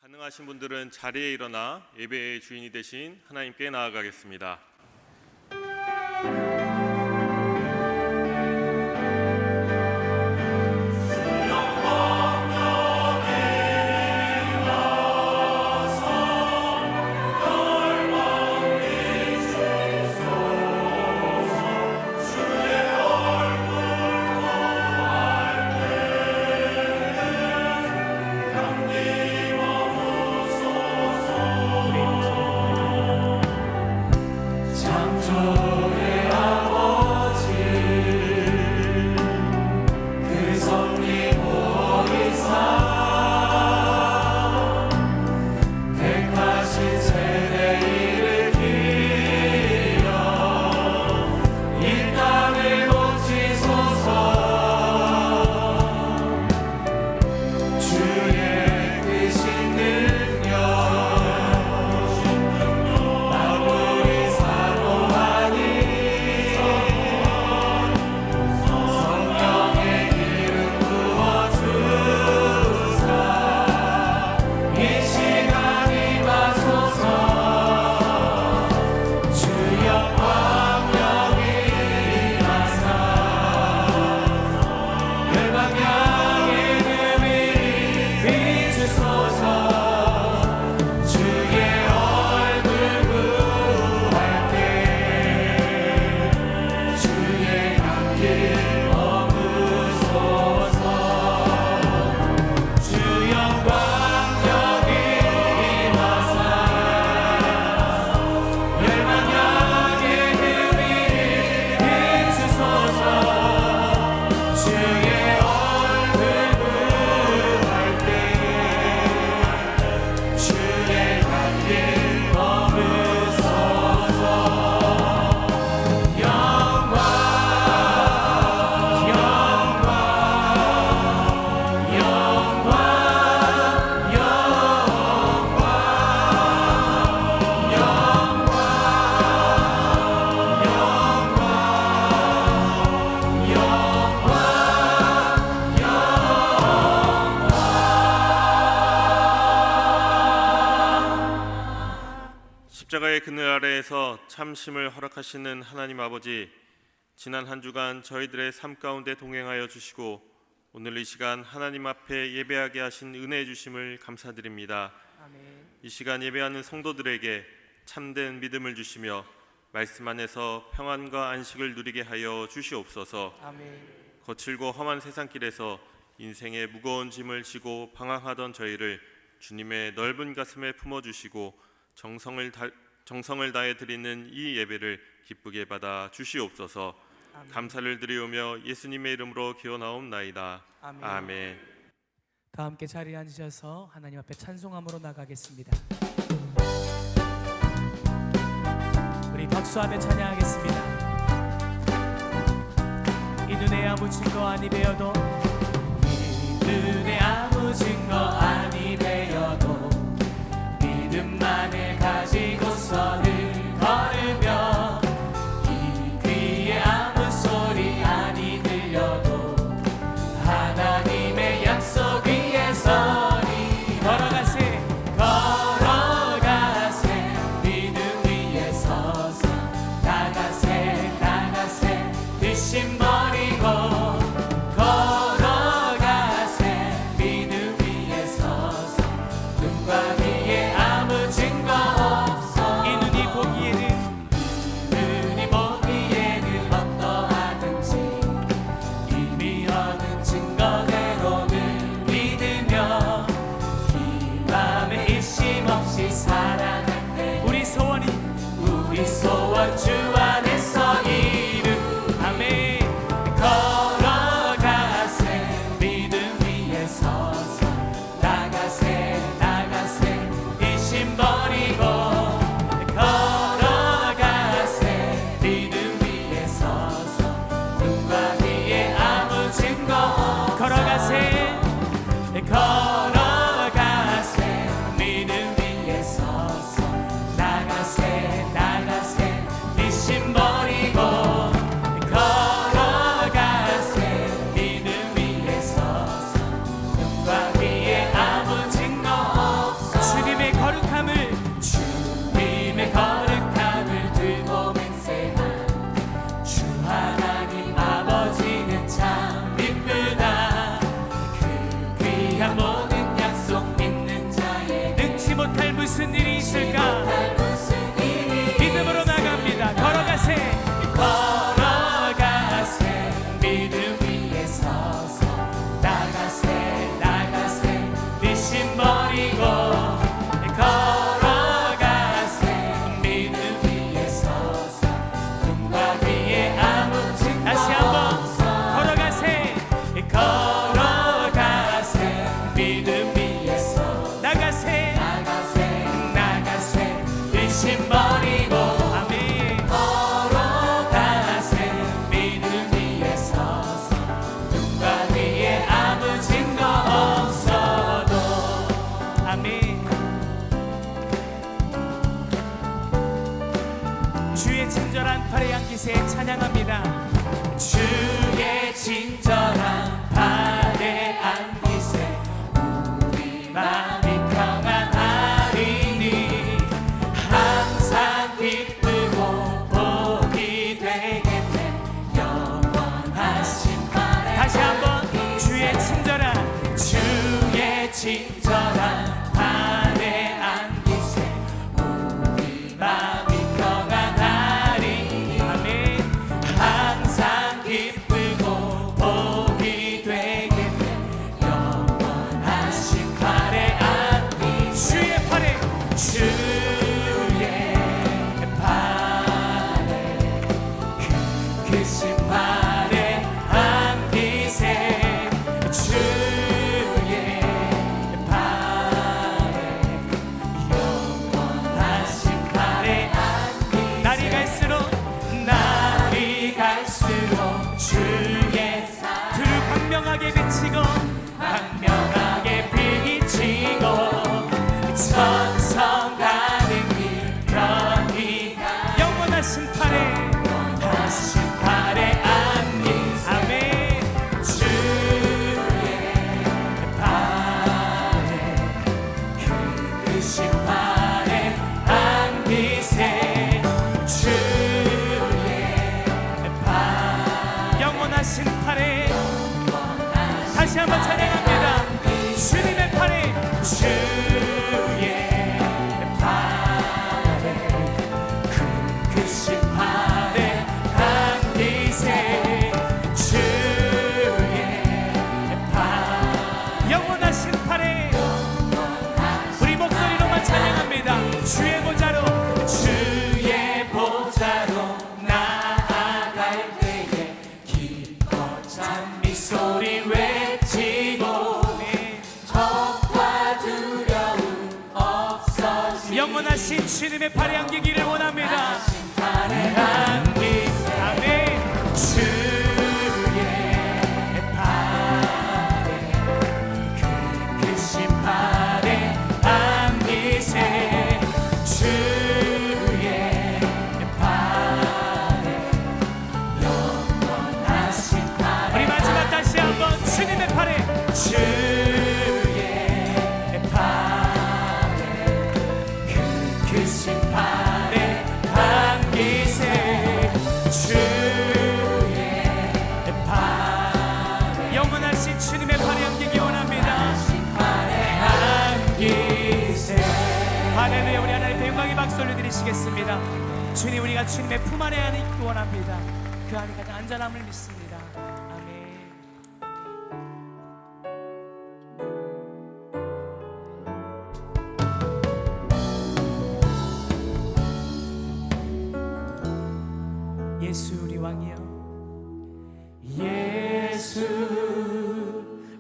가능하신 분들은 자리에 일어나 예배의 주인이 되신 하나님께 나아가겠습니다. 십자가의 그늘 아래에서 참심을 허락하시는 하나님 아버지, 지난 한 주간 저희들의 삶 가운데 동행하여 주시고 오늘 이 시간 하나님 앞에 예배하게 하신 은혜 주심을 감사드립니다. 아멘. 이 시간 예배하는 성도들에게 참된 믿음을 주시며 말씀 안에서 평안과 안식을 누리게 하여 주시옵소서. 아멘. 거칠고 험한 세상길에서 인생의 무거운 짐을 지고 방황하던 저희를 주님의 넓은 가슴에 품어주시고 정성을 다해 드리는 이 예배를 기쁘게 받아 주시옵소서. 아멘. 감사를 드리오며 예수님의 이름으로 기원하옵나이다. 아멘. 아멘. 다 함께 자리에 앉으셔서 하나님 앞에 찬송함으로 나가겠습니다. 우리 박수하며 찬양하겠습니다. 이 눈에 아무 증거 아니 배어도, 이 눈에 아무 증거 아니 배어도 믿음만을 가지고서는 걸으며, 이 귀에 아무 소리 아니 들려도 하나님의 약속 위에 서리. 걸어가세 믿음 위에 서서 나가세 뒷심 버리고 걸어가세 믿음 위에 서서 눈과 귀에 아무 증거 없어. 이 눈이 보기에는 어떠하든지 이미 얻은 증거대로는 믿으며 이 맘에 일심 없이 살아갈 때 우리 소원 주 안에서 이루. 아멘. 걸어가세 믿음 위에 서서 나가세 무슨 일이 있을까? 믿음으로 나갑니다. 걸어가세 걸어가세 믿음 위에 서서 나가세 나가세 네 심 버리고 걸어가세 믿음 위에 서서 눈과 귀에 아무 증거 다시 한번 걸어가세 걸어가세 믿음 위에 서서 나가세 나가세 네 심 버리고 아멘 걸어가세 믿음 위에 서서 눈과 귀에 아무 증거 없어도 아멘. 주의 친절한 팔에 안기세 찬양합니다. 주의 친절한 팔에 안기세 우리 마음이 평안하리니 항상 기쁘고 복이 되겠네 영원하신 팔에 다시 한번 주의 친절한 팔에 안기세 우리 마음이 평안하리니 아멘 항상 기쁘고 복이 되겠네 영원하신 팔에 안기세 주의 팔에 크신 팔에 안기세 주의 팔에 영원하신 팔에 안기세 날이 갈수록 주의 두 광명하게 비치고 천성 가는 길 편히 영원하신 팔에 안기세 아멘 주의 팔에 크신 팔에 안기세 주의 팔 영원하신 팔에 다시 한번 찬양합니다. 주님의 팔에 크신 팔에 안기세 주의 팔 영원하신 팔에 우리 목소리로만 찬양합니다. 주의 보좌로 나아갈 때에 기뻐 찬미 소리 외치고 적과 두려움 없어지고 영원하신 주님의 팔에 안기기를 원합니다. 아멘 주의 팔에 크신 팔에 안기세 주의 팔에 영원하신 팔에 우리 마지막 다시 한번 주님의 팔에 크신 팔에 안기세 주의 팔에 영원하신 주님의 팔에 안기기 원합니다. 안기세 할렐루야. 우리 하나님의 영광의 박수 올려드리시겠습니다. 주님 우리가 주님의 품 안에 안기 원합니다. 그 안에 가장 안전함을 믿습니다. 아멘. 예수 우리 왕이여 예수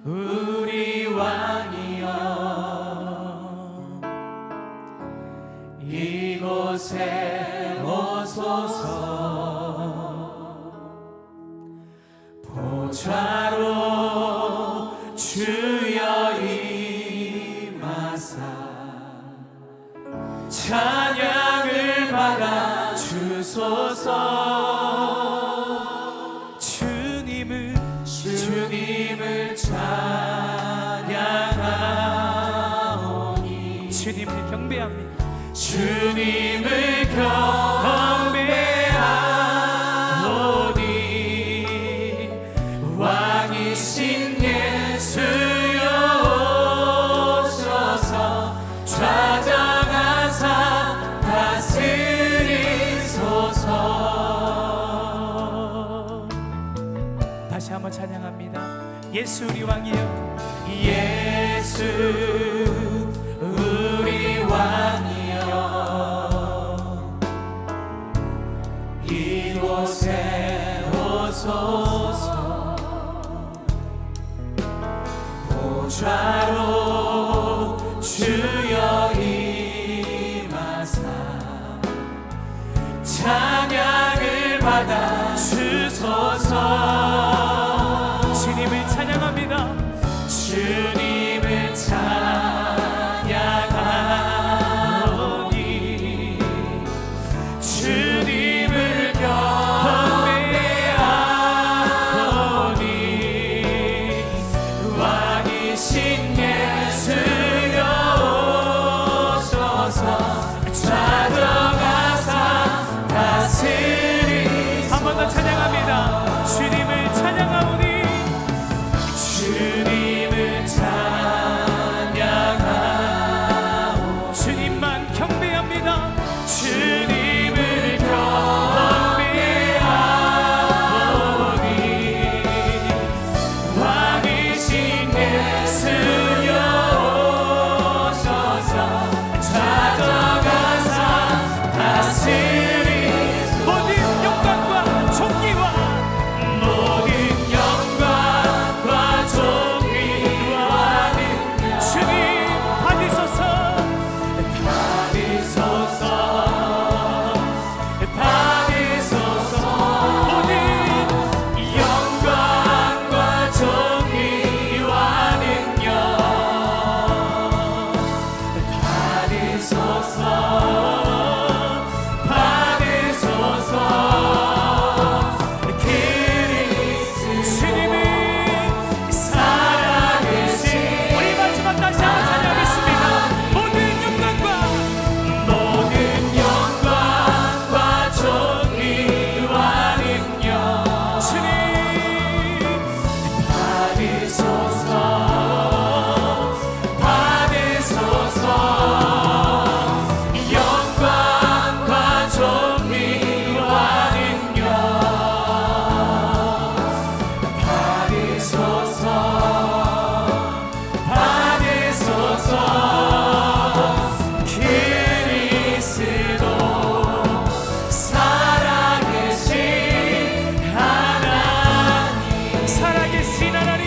우리 왕이여 이곳에 오소서 보좌로 주여 임하사 찬양을 받아 주소서 주님을 찬양하오니 주님을 경배합니다. 주님을 경배하오니 왕이신 예수여 오셔서 좌정하 예수 우리 왕이여, 예수 우리 왕이여, 이곳에 오소서. 보좌로 주여 임하사 찬양을 받아 주소서. 주님을 찬양합니다. 주님을 찬양하오니 주님을 경배하오니 왕이신 예수여 오소서. 찾아가사 다스리소서. 한 번 더 찬양합니다. 주님을 찬양하오니 주님을 찬양하오. 주님만 경배합니다. 주님을 경배하오니 왕이신 예수여 오소서. 찾아가사 다스리소서. 모든 영광과 존귀와 모든 영광과 존귀와 주님 받으소서. 받으소서. 받으소서. 모든 영광과 존귀와 능력 받으소서. 받으소서. 주님을 사랑하신 우리 마지막 다시 한번 찬양하겠습니다. 모든 영광과 존귀와 능력 주님 받으소서. 받으소서. 영광과 존귀와 능력 받으소서. 받으소서. 그리스도 살아계신 하나님, 살아계신 하나님,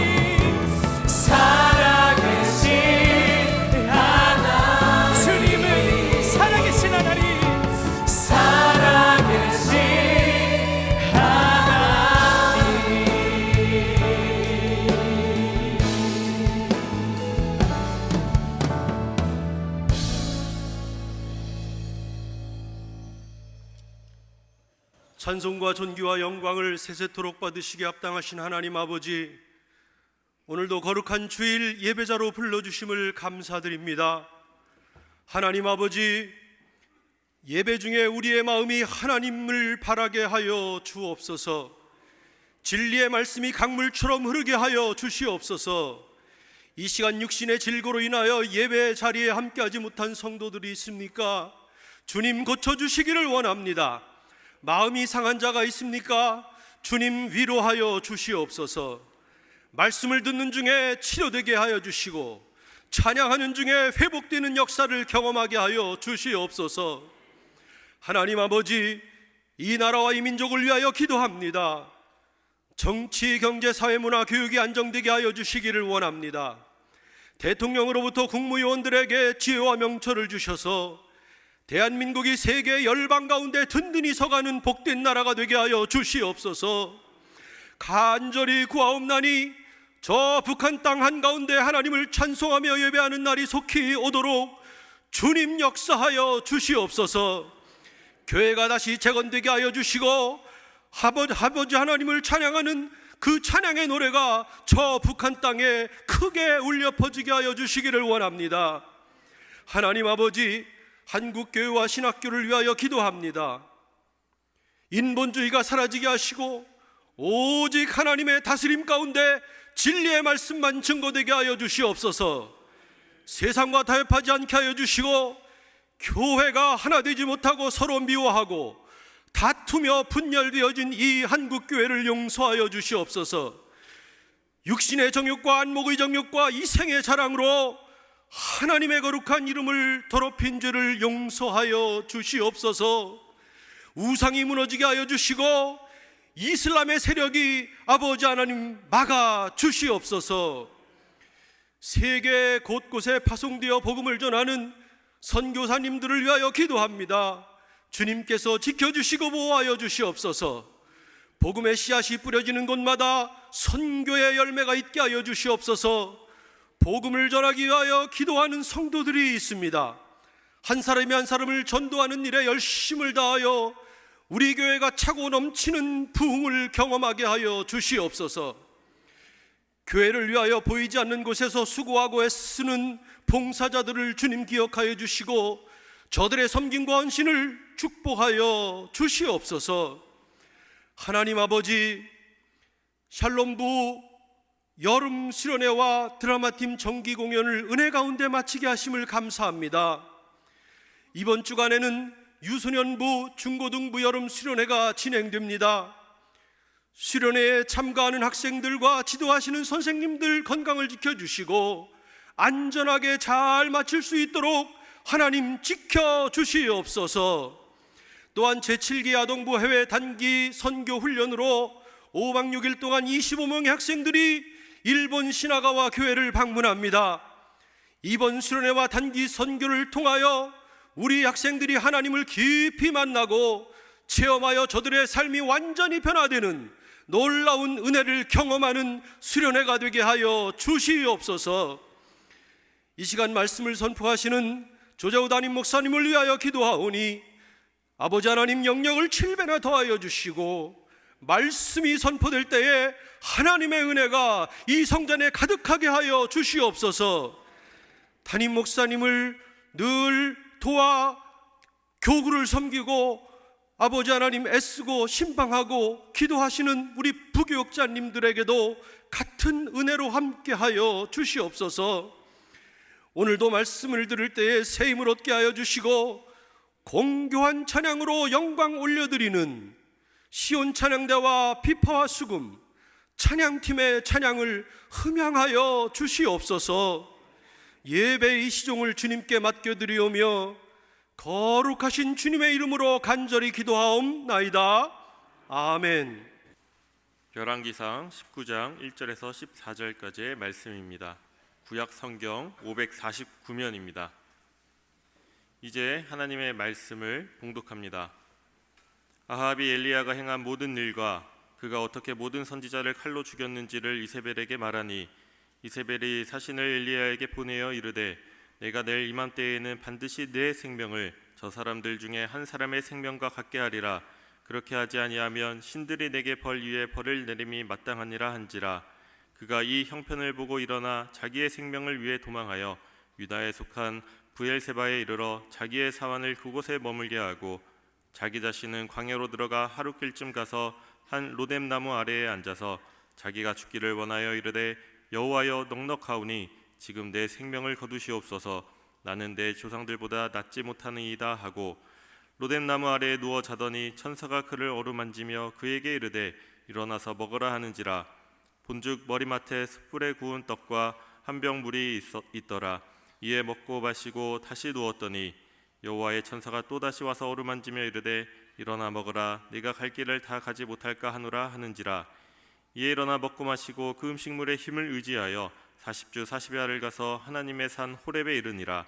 살아계신 하나님, 주님은 살아계신 하나님, 살아계신 하나님. 찬송과 존귀와 영광을 세세토록 받으시게 합당하신 하나님 아버지, 오늘도 거룩한 주일 예배자로 불러주심을 감사드립니다. 하나님 아버지, 예배 중에 우리의 마음이 하나님을 바라게 하여 주옵소서. 진리의 말씀이 강물처럼 흐르게 하여 주시옵소서. 이 시간 육신의 질고로 인하여 예배 자리에 함께하지 못한 성도들이 있습니까? 주님 고쳐주시기를 원합니다. 마음이 상한 자가 있습니까? 주님 위로하여 주시옵소서. 말씀을 듣는 중에 치료되게 하여 주시고 찬양하는 중에 회복되는 역사를 경험하게 하여 주시옵소서. 하나님 아버지, 이 나라와 이 민족을 위하여 기도합니다. 정치, 경제, 사회, 문화, 교육이 안정되게 하여 주시기를 원합니다. 대통령으로부터 국무위원들에게 지혜와 명철을 주셔서 대한민국이 세계 열방 가운데 든든히 서가는 복된 나라가 되게 하여 주시옵소서. 간절히 구하옵나니 저 북한 땅 한가운데 하나님을 찬송하며 예배하는 날이 속히 오도록 주님 역사하여 주시옵소서. 교회가 다시 재건되게 하여 주시고 아버지 하나님을 찬양하는 그 찬양의 노래가 저 북한 땅에 크게 울려 퍼지게 하여 주시기를 원합니다. 하나님 아버지, 한국교회와 신학교를 위하여 기도합니다. 인본주의가 사라지게 하시고 오직 하나님의 다스림 가운데 진리의 말씀만 증거되게 하여 주시옵소서. 세상과 타협하지 않게 하여 주시고 교회가 하나 되지 못하고 서로 미워하고 다투며 분열되어진 이 한국교회를 용서하여 주시옵소서. 육신의 정욕과 안목의 정욕과 이생의 자랑으로 하나님의 거룩한 이름을 더럽힌 죄를 용서하여 주시옵소서. 우상이 무너지게 하여 주시고 이슬람의 세력이 아버지 하나님 막아 주시옵소서. 세계 곳곳에 파송되어 복음을 전하는 선교사님들을 위하여 기도합니다. 주님께서 지켜주시고 보호하여 주시옵소서. 복음의 씨앗이 뿌려지는 곳마다 선교의 열매가 있게 하여 주시옵소서. 복음을 전하기 위하여 기도하는 성도들이 있습니다. 한 사람이 한 사람을 전도하는 일에 열심을 다하여 우리 교회가 차고 넘치는 부흥을 경험하게 하여 주시옵소서. 교회를 위하여 보이지 않는 곳에서 수고하고 애쓰는 봉사자들을 주님 기억하여 주시고 저들의 섬김과 헌신을 축복하여 주시옵소서. 하나님 아버지, 샬롬부 여름 수련회와 드라마팀 정기 공연을 은혜 가운데 마치게 하심을 감사합니다. 이번 주간에는 유소년부 중고등부 여름 수련회가 진행됩니다. 수련회에 참가하는 학생들과 지도하시는 선생님들 건강을 지켜주시고 안전하게 잘 마칠 수 있도록 하나님 지켜주시옵소서. 또한 제7기 아동부 해외 단기 선교 훈련으로 5박 6일 동안 25명의 학생들이 일본 시나가와 교회를 방문합니다. 이번 수련회와 단기 선교를 통하여 우리 학생들이 하나님을 깊이 만나고 체험하여 저들의 삶이 완전히 변화되는 놀라운 은혜를 경험하는 수련회가 되게 하여 주시옵소서. 이 시간 말씀을 선포하시는 조재호 담임 목사님을 위하여 기도하오니 아버지 하나님 영역을 7배나 더하여 주시고 말씀이 선포될 때에 하나님의 은혜가 이 성전에 가득하게 하여 주시옵소서. 담임 목사님을 늘 도와 교구를 섬기고 아버지 하나님 애쓰고 신방하고 기도하시는 우리 부교육자님들에게도 같은 은혜로 함께하여 주시옵소서. 오늘도 말씀을 들을 때에 새 힘을 얻게 하여 주시고 공교한 찬양으로 영광 올려드리는 시온 찬양대와 비파와 수금 찬양팀의 찬양을 흠양하여 주시옵소서. 예배의 시종을 주님께 맡겨드리오며 거룩하신 주님의 이름으로 간절히 기도하옵나이다. 아멘. 열왕기상 19장 1절에서 14절까지의 말씀입니다. 구약 성경 549면입니다. 이제 하나님의 말씀을 봉독합니다. 아합이 엘리야가 행한 모든 일과 그가 어떻게 모든 선지자를 칼로 죽였는지를 이세벨에게 말하니 이세벨이 사신을 엘리야에게 보내어 이르되 내가 내일 이맘때에는 반드시 내 생명을 저 사람들 중에 한 사람의 생명과 같게 하리라. 그렇게 하지 아니하면 신들이 내게 벌 위에 벌을 내림이 마땅하니라 한지라. 그가 이 형편을 보고 일어나 자기의 생명을 위해 도망하여 유다에 속한 브엘세바에 이르러 자기의 사환을 그곳에 머물게 하고 자기 자신은 광야로 들어가 하룻길쯤 가서 한 로뎀 나무 아래에 앉아서 자기가 죽기를 원하여 이르되 여호와여 넉넉하오니 지금 내 생명을 거두시옵소서. 나는 내 조상들보다 낫지 못하느이다 하고 로뎀 나무 아래에 누워 자더니 천사가 그를 어루만지며 그에게 이르되 일어나서 먹으라 하는지라. 본즉 머리맡에 숯불에 구운 떡과 한 병 물이 있더라. 이에 먹고 마시고 다시 누웠더니 여호와의 천사가 또다시 와서 어루만지며 이르되 일어나 먹으라. 네가 갈 길을 다 가지 못할까 하노라 하는지라. 이에 일어나 먹고 마시고 그 음식물의 힘을 의지하여 40주 40야를 가서 하나님의 산 호렙에 이르니라.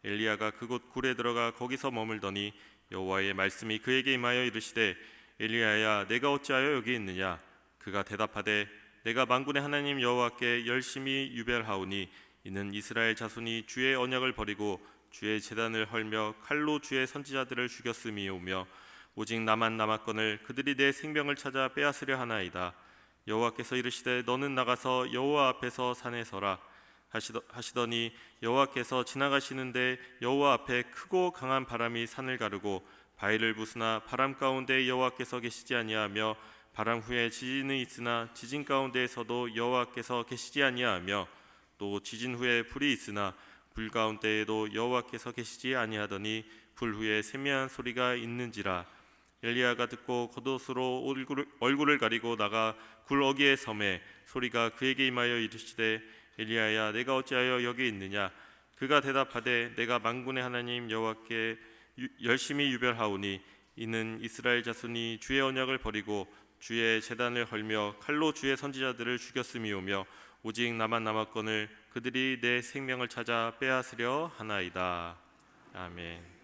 엘리야가 그곳 굴에 들어가 거기서 머물더니 여호와의 말씀이 그에게 임하여 이르시되 엘리야야 내가 어찌하여 여기 있느냐. 그가 대답하되 내가 만군의 하나님 여호와께 열심히 유별하오니 이는 이스라엘 자손이 주의 언약을 버리고 주의 제단을 헐며 칼로 주의 선지자들을 죽였음이오며 오직 나만 남았거늘 그들이 내 생명을 찾아 빼앗으려 하나이다. 여호와께서 이르시되 너는 나가서 여호와 앞에서 산에 서라 하시더니 여호와께서 지나가시는데 여호와 앞에 크고 강한 바람이 산을 가르고 바위를 부수나 바람 가운데 여호와께서 계시지 아니하며 바람 후에 지진이 있으나 지진 가운데에서도 여호와께서 계시지 아니하며 또 지진 후에 불이 있으나 불 가운데에도 여호와께서 계시지 아니하더니 불 후에 세미한 소리가 있는지라. 엘리야가 듣고 겉옷으로 얼굴을 가리고 나가 굴어기의 섬에 소리가 그에게 임하여 이르시되 엘리야야 내가 어찌하여 여기 있느냐. 그가 대답하되 내가 만군의 하나님 여호와께 열심히 유별하오니 이는 이스라엘 자손이 주의 언약을 버리고 주의 제단을 헐며 칼로 주의 선지자들을 죽였음이오며 오직 나만 남았거늘 그들이 내 생명을 찾아 빼앗으려 하나이다. 아멘.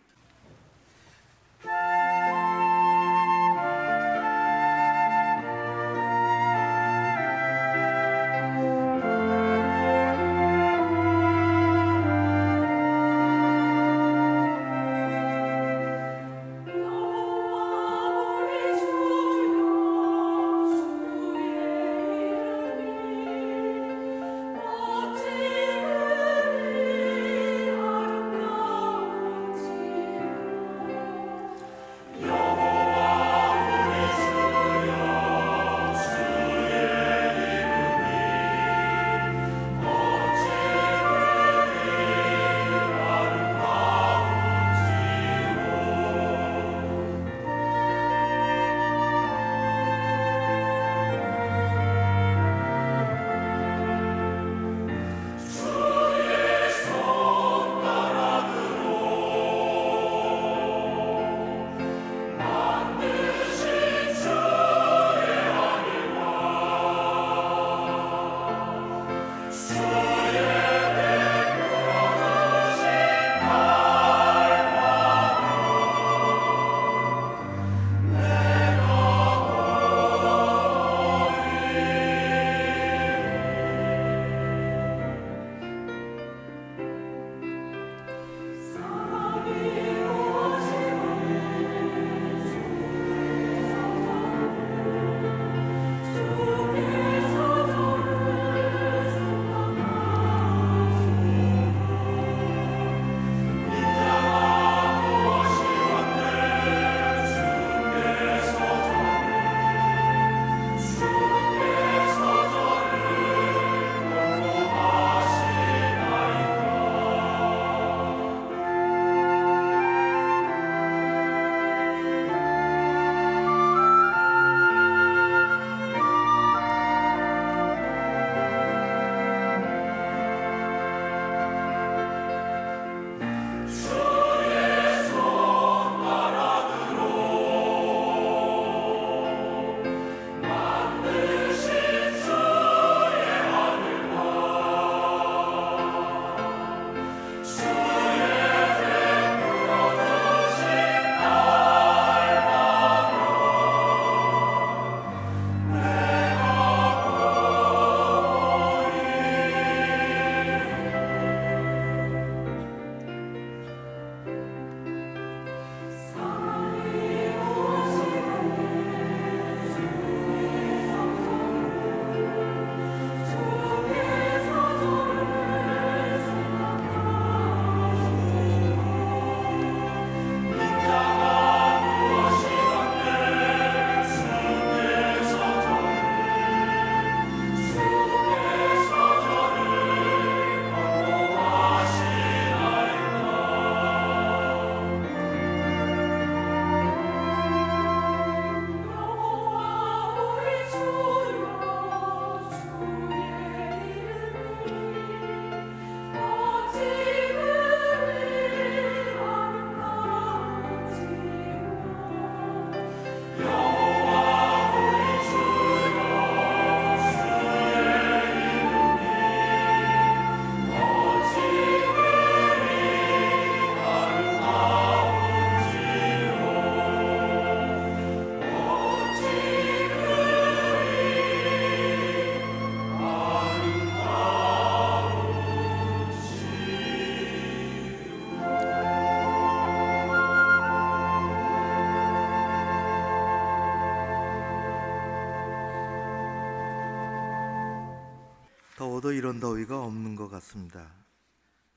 더워도 이런 더위가 없는 것 같습니다.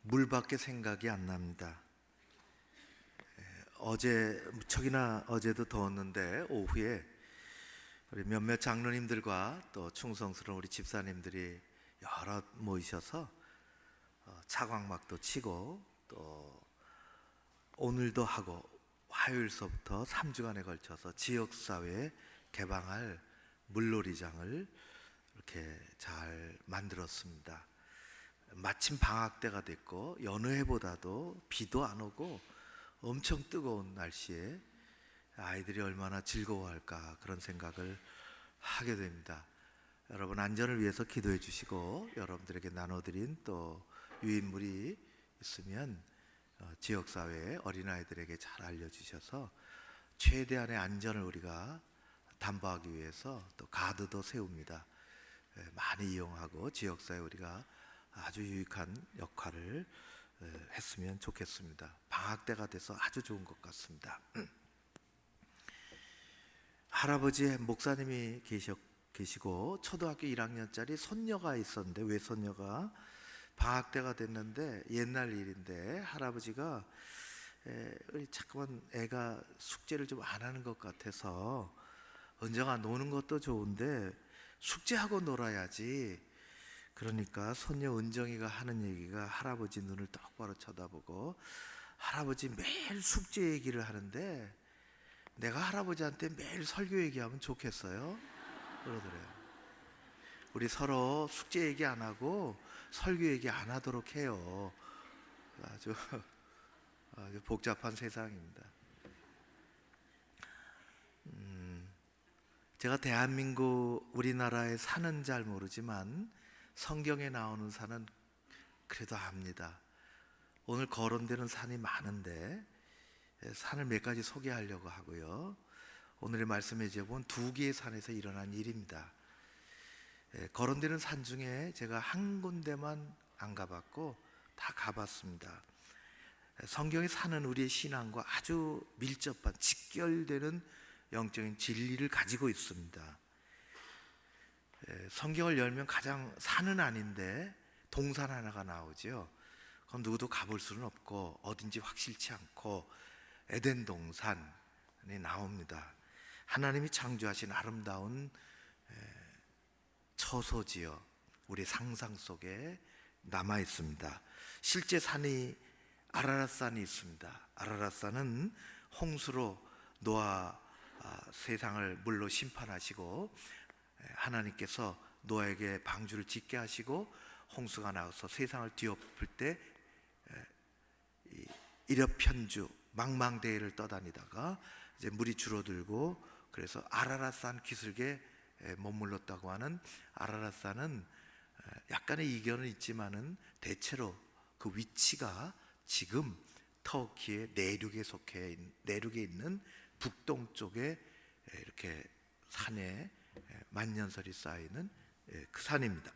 물밖에 생각이 안 납니다. 어제 무척이나 어제도 더웠는데 오후에 우리 몇몇 장로님들과 또 충성스러운 우리 집사님들이 여러 모이셔서 차광막도 치고 또 오늘도 하고 화요일서부터 3주간에 걸쳐서 지역사회에 개방할 물놀이장을 이렇게 잘 만들었습니다. 마침 방학 때가 됐고 여느 해보다도 비도 안 오고 엄청 뜨거운 날씨에 아이들이 얼마나 즐거워할까 그런 생각을 하게 됩니다. 여러분 안전을 위해서 기도해 주시고 여러분들에게 나눠드린 또 유인물이 있으면 지역사회의 어린아이들에게 잘 알려주셔서 최대한의 안전을 우리가 담보하기 위해서 또 가드도 세웁니다. 많이 이용하고 지역사회에 우리가 아주 유익한 역할을 했으면 좋겠습니다. 방학 때가 돼서 아주 좋은 것 같습니다. 할아버지 목사님이 계시고 초등학교 1학년짜리 손녀가 있었는데 외손녀가 방학 때가 됐는데 옛날 일인데 할아버지가 우리 자꾸만 애가 숙제를 좀 안 하는 것 같아서 언젠가 노는 것도 좋은데 숙제하고 놀아야지. 그러니까 손녀 은정이가 하는 얘기가 할아버지 눈을 똑바로 쳐다보고 할아버지 매일 숙제 얘기를 하는데 내가 할아버지한테 매일 설교 얘기하면 좋겠어요? 그러더래요. 우리 서로 숙제 얘기 안 하고 설교 얘기 안 하도록 해요. 아주 복잡한 세상입니다. 제가 대한민국 우리나라의 산은 잘 모르지만 성경에 나오는 산은 그래도 압니다. 오늘 거론되는 산이 많은데 산을 몇 가지 소개하려고 하고요. 오늘의 말씀의 제목은 두 개의 산에서 일어난 일입니다. 거론되는 산 중에 제가 한 군데만 안 가봤고 다 가봤습니다. 성경의 산은 우리의 신앙과 아주 밀접한 직결되는 영적인 진리를 가지고 있습니다. 성경을 열면 가장 산은 아닌데 동산 하나가 나오죠. 그건 누구도 가볼 수는 없고 어딘지 확실치 않고 에덴 동산이 나옵니다. 하나님이 창조하신 아름다운 처소지요. 우리 상상 속에 남아 있습니다. 실제 산이 아라랏산이 있습니다. 아라랏산은 홍수로 노아 세상을 물로 심판하시고 하나님께서 노아에게 방주를 짓게 하시고 홍수가 나와서 세상을 뒤엎을 때 일엽편주 망망대해를 떠다니다가 이제 물이 줄어들고 그래서 아라랏산 기슭에 머물렀다고 하는 아라랏산은 약간의 이견은 있지만은 대체로 그 위치가 지금 터키의 내륙에 있는 북동쪽에 이렇게 산에 만년설이 쌓이는 그 산입니다.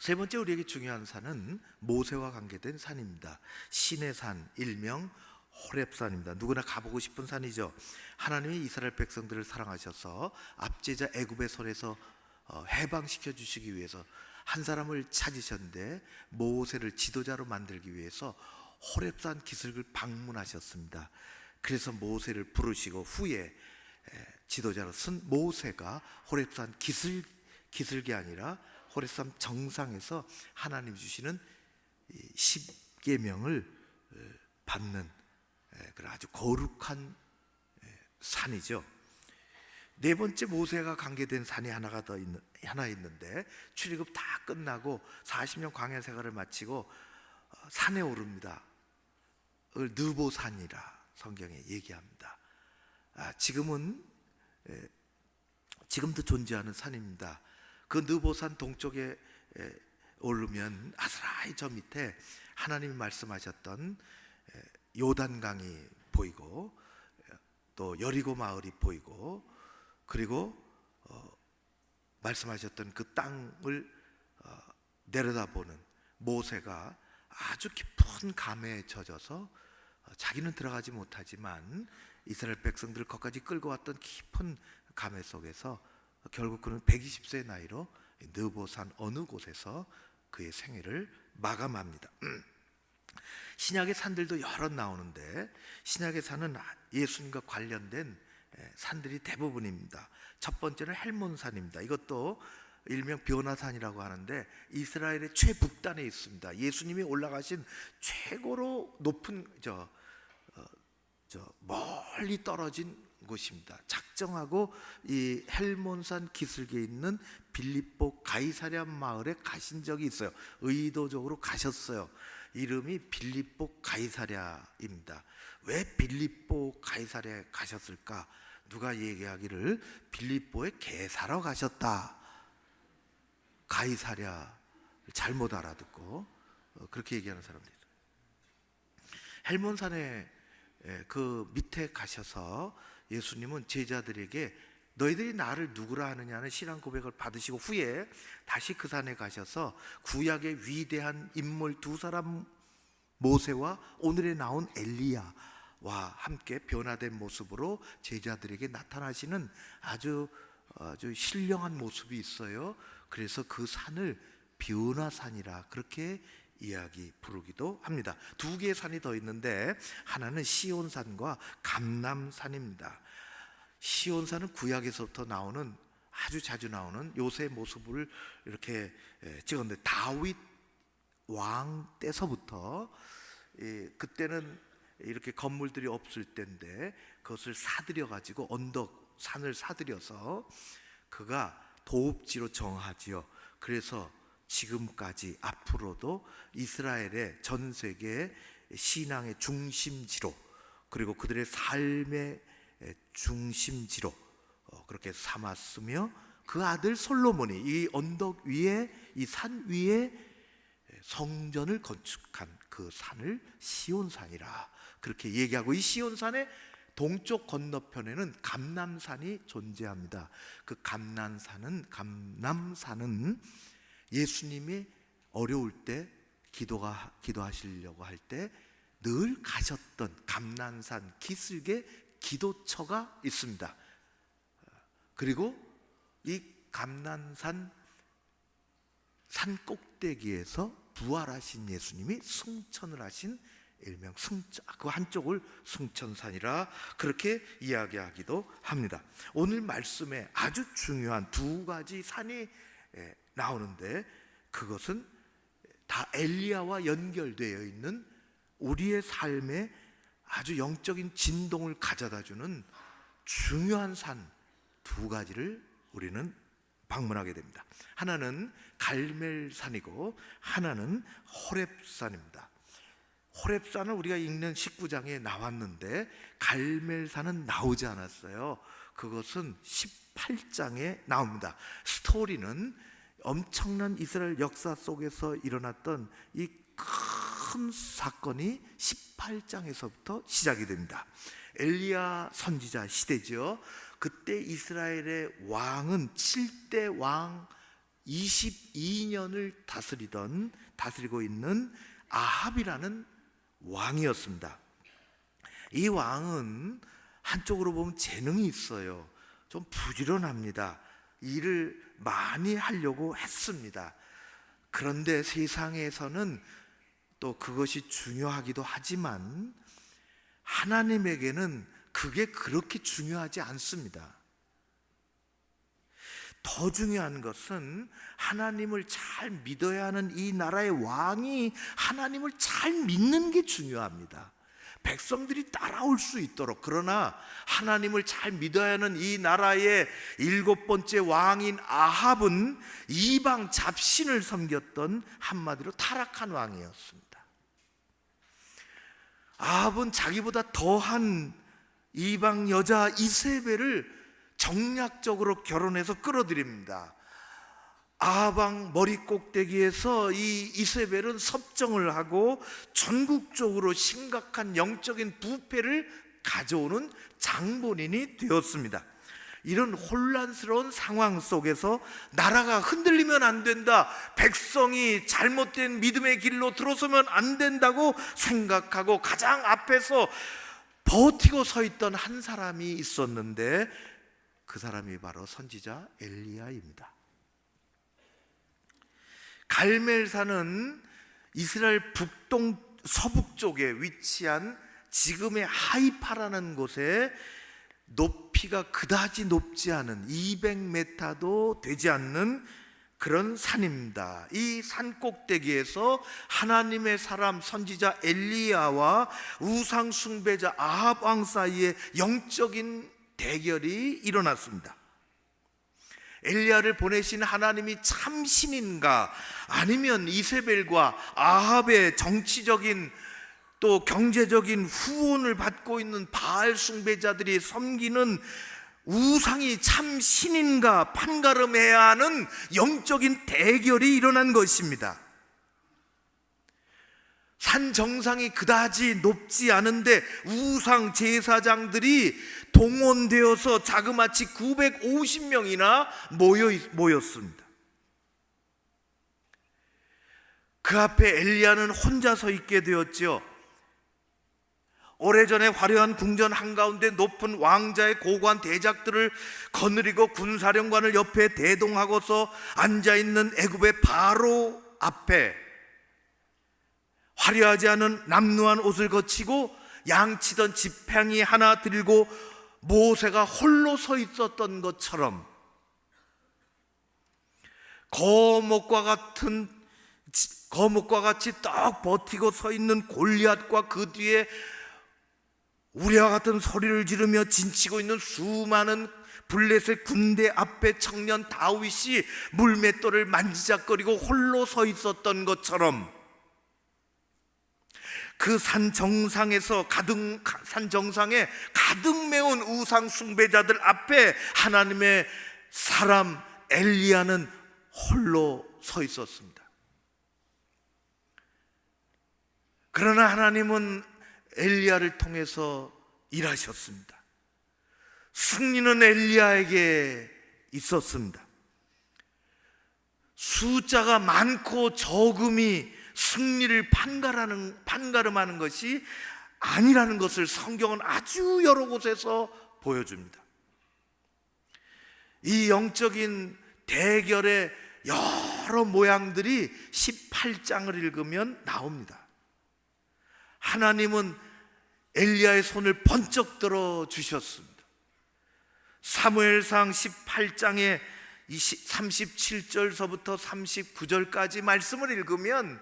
세 번째 우리에게 중요한 산은 모세와 관계된 산입니다. 신의 산, 일명 호렙산입니다. 누구나 가보고 싶은 산이죠. 하나님이 이스라엘 백성들을 사랑하셔서 압제자 애굽의 손에서 해방시켜 주시기 위해서 한 사람을 찾으셨는데 모세를 지도자로 만들기 위해서 호렙산 기슭을 방문하셨습니다. 그래서 모세를 부르시고 후에 지도자로 쓴 모세가 호렙산 기슭이 아니라 호렙산 정상에서 하나님 주시는 10계명을 받는 그런 아주 거룩한 산이죠. 네 번째 모세가 관계된 산이 하나 있는데 출애굽 다 끝나고 40년 광야 생활을 마치고 산에 오릅니다. 그걸 느보산이라 성경에 얘기합니다. 지금도 존재하는 산입니다. 그 느보산 동쪽에 오르면 아스라이 저 밑에 하나님이 말씀하셨던 요단강이 보이고 또 여리고 마을이 보이고 그리고 말씀하셨던 그 땅을 내려다보는 모세가 아주 깊은 감회에 젖어서 자기는 들어가지 못하지만 이스라엘 백성들을 거기까지 끌고 왔던 깊은 감회 속에서 결국 그는 120세의 나이로 느보산 어느 곳에서 그의 생애를 마감합니다. 신약의 산들도 여러 나오는데 신약의 산은 예수님과 관련된 산들이 대부분입니다. 첫 번째는 헬몬산입니다. 이것도 일명 변화산이라고 하는데 이스라엘의 최북단에 있습니다. 예수님이 올라가신 최고로 높은 멀리 떨어진 곳입니다. 작정하고 이 헬몬산 기슭에 있는 빌립보 가이사랴 마을에 가신 적이 있어요. 의도적으로 가셨어요. 이름이 빌립보 가이사랴입니다. 왜 빌립보 가이사랴에 가셨을까? 누가 얘기하기를 빌립보에 개 사러 가셨다. 가이사랴 잘못 알아듣고 그렇게 얘기하는 사람들이 있어요. 헬몬산에 그 밑에 가셔서 예수님은 제자들에게 너희들이 나를 누구라 하느냐는 신앙 고백을 받으시고 후에 다시 그 산에 가셔서 구약의 위대한 인물 두 사람, 모세와 오늘에 나온 엘리야와 함께 변화된 모습으로 제자들에게 나타나시는 아주 신령한 모습이 있어요. 그래서 그 산을 변화산이라 그렇게 부르기도 합니다. 두 개의 산이 더 있는데 하나는 시온산과 감람산입니다. 시온산은 구약에서부터 나오는 아주 자주 나오는 요새의 모습을 이렇게 찍었는데 다윗 왕 때서부터 그때는 이렇게 건물들이 없을 때인데 그것을 사들여 가지고 언덕 산을 사들여서 그가 도읍지로 정하지요. 그래서 지금까지 앞으로도 이스라엘의 전 세계 신앙의 중심지로 그리고 그들의 삶의 중심지로 그렇게 삼았으며 그 아들 솔로몬이 이 언덕 위에 이 산 위에 성전을 건축한 그 산을 시온산이라 그렇게 얘기하고 이 시온산의 동쪽 건너편에는 감람산이 존재합니다. 그 감람산은 예수님이 어려울 때 기도하시려고 할 때 늘 가셨던 감람산 기슭에 기도처가 있습니다. 그리고 이 감람산 산 꼭대기에서 부활하신 예수님이 승천을 하신 일명 승천, 그 한쪽을 승천산이라 그렇게 이야기하기도 합니다. 오늘 말씀에 아주 중요한 두 가지 산이 나오는데 그것은 다 엘리야와 연결되어 있는 우리의 삶에 아주 영적인 진동을 가져다주는 중요한 산 두 가지를 우리는 방문하게 됩니다. 하나는 갈멜산이고 하나는 호렙산입니다. 호렙산은 우리가 읽는 19장에 나왔는데 갈멜산은 나오지 않았어요. 그것은 18장에 나옵니다. 스토리는 엄청난 이스라엘 역사 속에서 일어났던 이 큰 사건이 18장에서부터 시작이 됩니다. 엘리야 선지자 시대죠. 그때 이스라엘의 왕은 7대 왕 22년을 다스리고 있는 아합이라는 왕이었습니다. 이 왕은 한쪽으로 보면 재능이 있어요. 좀 부지런합니다. 일을 많이 하려고 했습니다. 그런데 세상에서는 또 그것이 중요하기도 하지만 하나님에게는 그게 그렇게 중요하지 않습니다. 더 중요한 것은 하나님을 잘 믿어야 하는 이 나라의 왕이 하나님을 잘 믿는 게 중요합니다. 백성들이 따라올 수 있도록. 그러나 하나님을 잘 믿어야 하는 이 나라의 7번째 왕인 아합은 이방 잡신을 섬겼던 한마디로 타락한 왕이었습니다. 아합은 자기보다 더한 이방 여자 이세벨을 정략적으로 결혼해서 끌어들입니다. 아합 머리 꼭대기에서 이 이세벨은 섭정을 하고 전국적으로 심각한 영적인 부패를 가져오는 장본인이 되었습니다. 이런 혼란스러운 상황 속에서 나라가 흔들리면 안 된다, 백성이 잘못된 믿음의 길로 들어서면 안 된다고 생각하고 가장 앞에서 버티고 서 있던 한 사람이 있었는데 그 사람이 바로 선지자 엘리야입니다. 갈멜산은 이스라엘 서북쪽에 위치한 지금의 하이파라는 곳에 높이가 그다지 높지 않은 200m도 되지 않는 그런 산입니다. 이 산 꼭대기에서 하나님의 사람 선지자 엘리야와 우상 숭배자 아합 왕 사이에 영적인 대결이 일어났습니다. 엘리야를 보내신 하나님이 참 신인가, 아니면 이세벨과 아합의 정치적인 또 경제적인 후원을 받고 있는 바알 숭배자들이 섬기는 우상이 참 신인가 판가름해야 하는 영적인 대결이 일어난 것입니다. 산 정상이 그다지 높지 않은데 우상 제사장들이 동원되어서 자그마치 950명이나 모였습니다. 그 앞에 엘리야는 혼자 서 있게 되었죠. 오래전에 화려한 궁전 한가운데 높은 왕자의 고관 대작들을 거느리고 군사령관을 옆에 대동하고서 앉아있는 애굽의 바로 앞에 화려하지 않은 남루한 옷을 거치고 양치던 지팡이 하나 들고 모세가 홀로 서 있었던 것처럼 거목과 같이 딱 버티고 서 있는 골리앗과 그 뒤에 우리와 같은 소리를 지르며 진치고 있는 수많은 블레셋 군대 앞에 청년 다윗이 물맷돌을 만지작거리고 홀로 서 있었던 것처럼 그 산 정상에 가득 메운 우상 숭배자들 앞에 하나님의 사람 엘리야는 홀로 서 있었습니다. 그러나 하나님은 엘리야를 통해서 일하셨습니다. 승리는 엘리야에게 있었습니다. 숫자가 많고 적음이 승리를 판가름하는 것이 아니라는 것을 성경은 아주 여러 곳에서 보여줍니다. 이 영적인 대결의 여러 모양들이 18장을 읽으면 나옵니다. 하나님은 엘리야의 손을 번쩍 들어 주셨습니다. 사무엘상 18장의 37절서부터 39절까지 말씀을 읽으면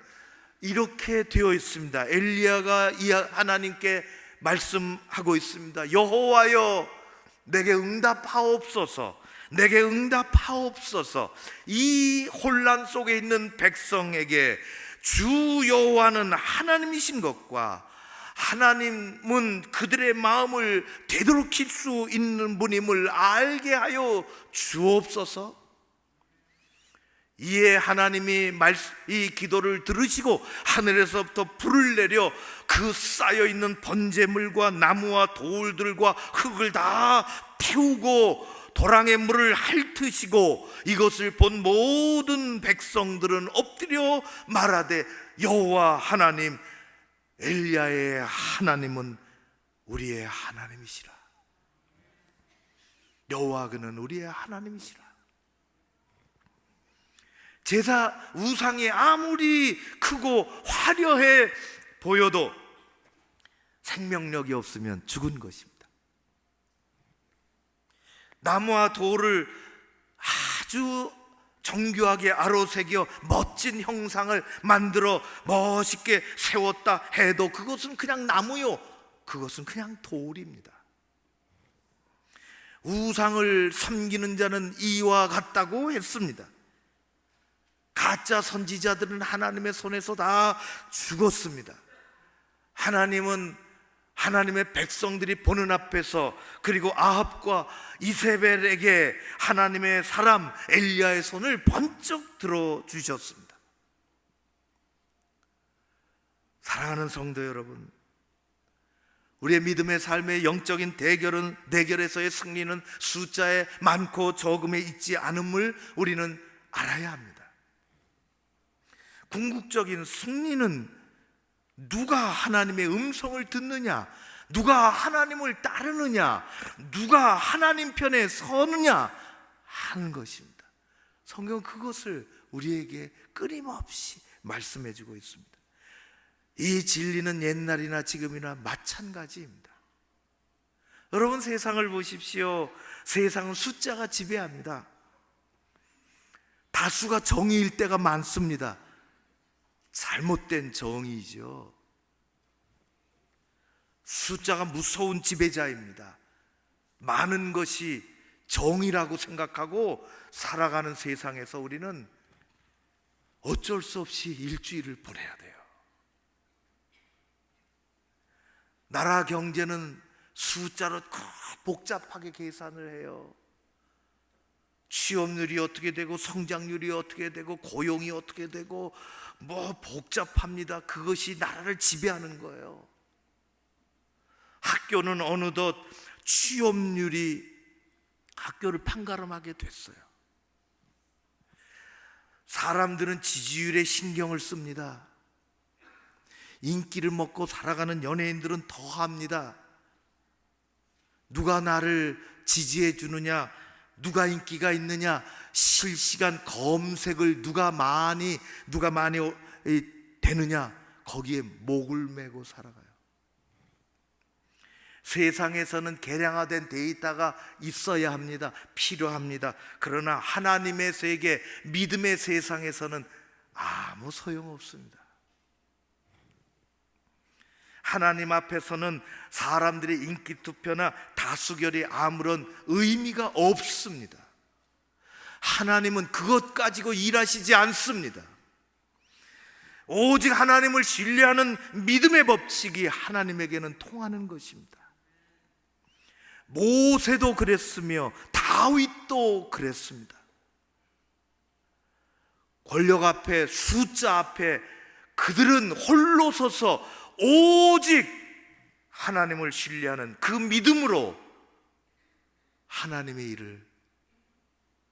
이렇게 되어 있습니다. 엘리야가 하나님께 말씀하고 있습니다. 여호와여, 내게 응답하옵소서, 내게 응답하옵소서. 이 혼란 속에 있는 백성에게 주 여호와는 하나님이신 것과 하나님은 그들의 마음을 되돌이킬 수 있는 분임을 알게 하여 주옵소서. 이에 하나님이 이 기도를 들으시고 하늘에서부터 불을 내려 그 쌓여있는 번제물과 나무와 돌들과 흙을 다 태우고 도랑의 물을 핥으시고 이것을 본 모든 백성들은 엎드려 말하되 여호와 하나님, 엘리야의 하나님은 우리의 하나님이시라. 여호와 그는 우리의 하나님이시라. 제사 우상이 아무리 크고 화려해 보여도 생명력이 없으면 죽은 것입니다. 나무와 돌을 아주 정교하게 아로새겨 멋진 형상을 만들어 멋있게 세웠다 해도 그것은 그냥 나무요, 그것은 그냥 돌입니다. 우상을 섬기는 자는 이와 같다고 했습니다. 가짜 선지자들은 하나님의 손에서 다 죽었습니다. 하나님은 하나님의 백성들이 보는 앞에서, 그리고 아합과 이세벨에게 하나님의 사람 엘리야의 손을 번쩍 들어주셨습니다. 사랑하는 성도 여러분, 우리의 믿음의 삶의 영적인 대결에서의 승리는 숫자에 많고 적음에 있지 않음을 우리는 알아야 합니다. 궁극적인 승리는 누가 하나님의 음성을 듣느냐, 누가 하나님을 따르느냐, 누가 하나님 편에 서느냐 하는 것입니다. 성경은 그것을 우리에게 끊임없이 말씀해 주고 있습니다. 이 진리는 옛날이나 지금이나 마찬가지입니다. 여러분, 세상을 보십시오. 세상은 숫자가 지배합니다. 다수가 정의일 때가 많습니다. 잘못된 정의죠. 숫자가 무서운 지배자입니다. 많은 것이 정의라고 생각하고 살아가는 세상에서 우리는 어쩔 수 없이 일주일을 보내야 돼요. 나라 경제는 숫자로 복잡하게 계산을 해요. 취업률이 어떻게 되고 성장률이 어떻게 되고 고용이 어떻게 되고 복잡합니다. 그것이 나라를 지배하는 거예요. 학교는 어느덧 취업률이 학교를 판가름하게 됐어요. 사람들은 지지율에 신경을 씁니다. 인기를 먹고 살아가는 연예인들은 더합니다. 누가 나를 지지해 주느냐, 누가 인기가 있느냐, 실시간 검색을 누가 많이 되느냐, 거기에 목을 메고 살아가요. 세상에서는 개량화된 데이터가 있어야 합니다. 필요합니다. 그러나 하나님의 세계, 믿음의 세상에서는 아무 소용없습니다. 하나님 앞에서는 사람들의 인기 투표나 다수결이 아무런 의미가 없습니다. 하나님은 그것 가지고 일하시지 않습니다. 오직 하나님을 신뢰하는 믿음의 법칙이 하나님에게는 통하는 것입니다. 모세도 그랬으며 다윗도 그랬습니다. 권력 앞에, 숫자 앞에 그들은 홀로 서서 오직 하나님을 신뢰하는 그 믿음으로 하나님의 일을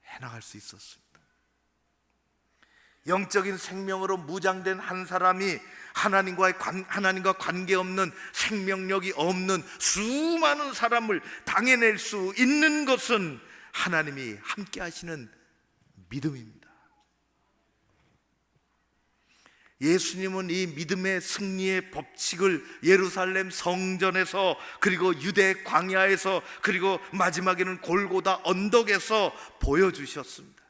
해나갈 수 있었습니다. 영적인 생명으로 무장된 한 사람이 하나님과 관계없는 생명력이 없는 수많은 사람을 당해낼 수 있는 것은 하나님이 함께 하시는 믿음입니다. 예수님은 이 믿음의 승리의 법칙을 예루살렘 성전에서, 그리고 유대 광야에서, 그리고 마지막에는 골고다 언덕에서 보여주셨습니다.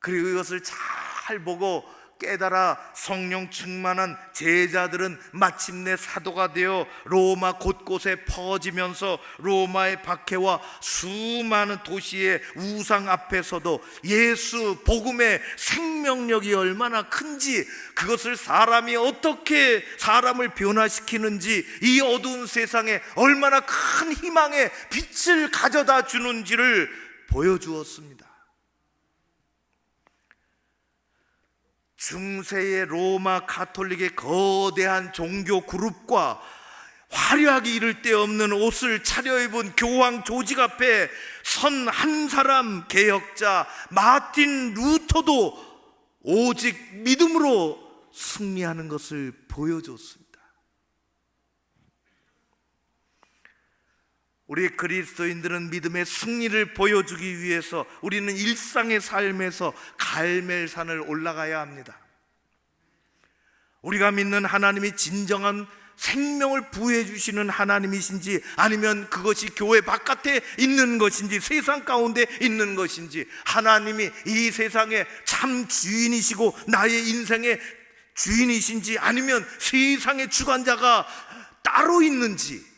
그리고 이것을 잘 보고 깨달아 성령 충만한 제자들은 마침내 사도가 되어 로마 곳곳에 퍼지면서 로마의 박해와 수많은 도시의 우상 앞에서도 예수 복음의 생명력이 얼마나 큰지, 그것을 사람이 어떻게 사람을 변화시키는지, 이 어두운 세상에 얼마나 큰 희망의 빛을 가져다 주는지를 보여주었습니다. 중세의 로마 가톨릭의 거대한 종교 그룹과 화려하게 이를 데 없는 옷을 차려입은 교황 조직 앞에 선 한 사람 개혁자 마틴 루터도 오직 믿음으로 승리하는 것을 보여줬습니다. 우리 그리스도인들은 믿음의 승리를 보여주기 위해서 우리는 일상의 삶에서 갈멜산을 올라가야 합니다. 우리가 믿는 하나님이 진정한 생명을 부여해 주시는 하나님이신지, 아니면 그것이 교회 바깥에 있는 것인지, 세상 가운데 있는 것인지, 하나님이 이 세상의 참 주인이시고 나의 인생의 주인이신지, 아니면 세상의 주관자가 따로 있는지,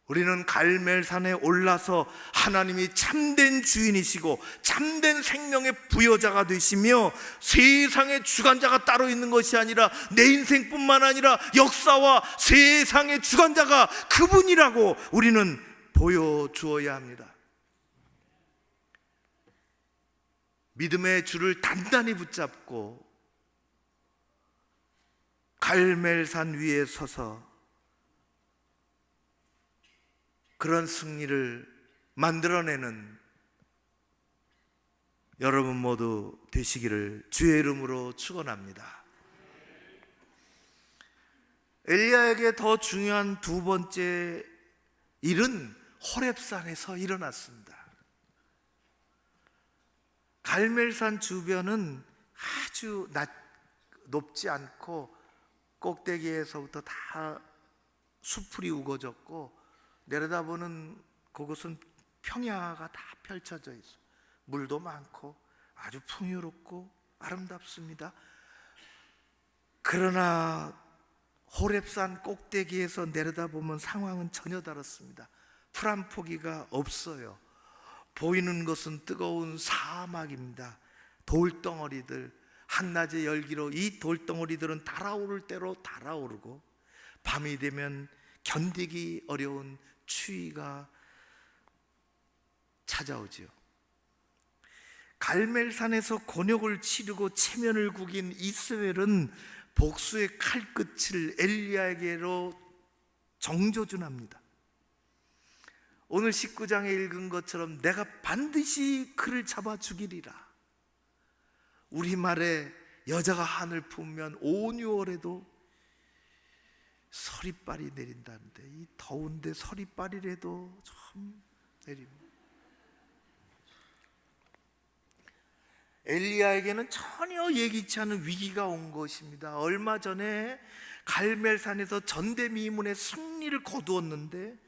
우리는 갈멜산에 올라서 하나님이 참된 주인이시고 참된 생명의 부여자가 되시며 세상의 주관자가 따로 있는 것이 아니라 내 인생뿐만 아니라 역사와 세상의 주관자가 그분이라고 우리는 보여주어야 합니다. 믿음의 줄을 단단히 붙잡고 갈멜산 위에 서서 그런 승리를 만들어내는 여러분 모두 되시기를 주의 이름으로 축원합니다. 엘리야에게 더 중요한 두 번째 일은 호렙산에서 일어났습니다. 갈멜산 주변은 아주 높지 않고 꼭대기에서부터 다 수풀이 우거졌고, 내려다보는 그곳은 평야가 다 펼쳐져 있어요. 물도 많고 아주 풍요롭고 아름답습니다. 그러나 호렙산 꼭대기에서 내려다보면 상황은 전혀 다릅니다. 풀 한 포기가 없어요. 보이는 것은 뜨거운 사막입니다. 돌덩어리들, 한낮의 열기로 이 돌덩어리들은 달아오를 대로 달아오르고 밤이 되면 견디기 어려운 추위가 찾아오지요. 갈멜산에서 곤욕을 치르고 체면을 구긴 이스라엘은 복수의 칼끝을 엘리야에게로 정조준합니다. 오늘 19장에 읽은 것처럼 내가 반드시 그를 잡아 죽이리라. 우리말에 여자가 한을 품으면 5, 6월에도 서리빨이 내린다는데 이 더운데 서리빨이라도 참 내립니다. 엘리야에게는 전혀 예기치 않은 위기가 온 것입니다. 얼마 전에 갈멜산에서 전대미문의 승리를 거두었는데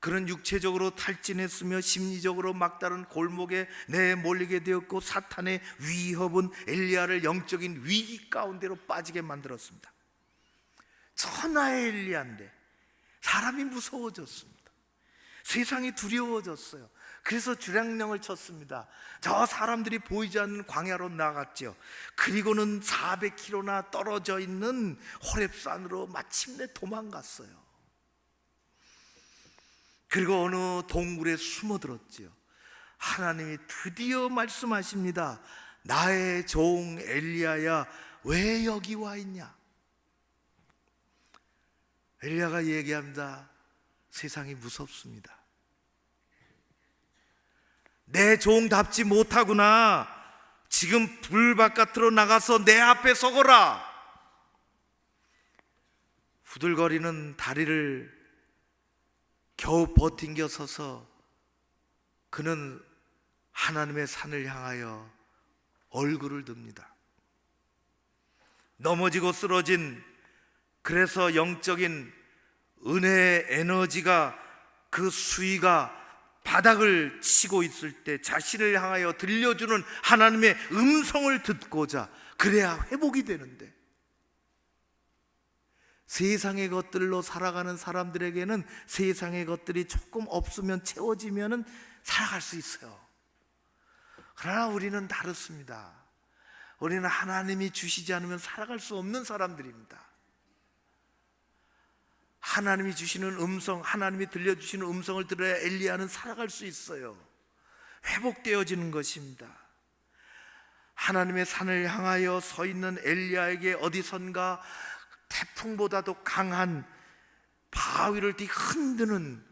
그는 육체적으로 탈진했으며 심리적으로 막다른 골목에 내몰리게 되었고 사탄의 위협은 엘리야를 영적인 위기 가운데로 빠지게 만들었습니다. 천하의 엘리야인데 사람이 무서워졌습니다. 세상이 두려워졌어요. 그래서 주량령을 쳤습니다. 저 사람들이 보이지 않는 광야로 나갔죠. 그리고는 400km나 떨어져 있는 호렙산으로 마침내 도망갔어요. 그리고 어느 동굴에 숨어들었지요. 하나님이 드디어 말씀하십니다. 나의 종 엘리야야, 왜 여기 와 있냐? 엘리야가 얘기합니다. 세상이 무섭습니다. 내 종답지 못하구나. 지금 불 바깥으로 나가서 내 앞에 서거라. 후들거리는 다리를 겨우 버팅겨 서서 그는 하나님의 산을 향하여 얼굴을 듭니다. 넘어지고 쓰러진, 그래서 영적인 은혜의 에너지가, 그 수위가 바닥을 치고 있을 때 자신을 향하여 들려주는 하나님의 음성을 듣고자, 그래야 회복이 되는데, 세상의 것들로 살아가는 사람들에게는 세상의 것들이 조금 없으면, 채워지면 살아갈 수 있어요. 그러나 우리는 다릅니다. 우리는 하나님이 주시지 않으면 살아갈 수 없는 사람들입니다. 하나님이 주시는 음성, 하나님이 들려주시는 음성을 들어야 엘리야는 살아갈 수 있어요. 회복되어지는 것입니다. 하나님의 산을 향하여 서 있는 엘리야에게 어디선가 태풍보다도 강한 바위를 흔드는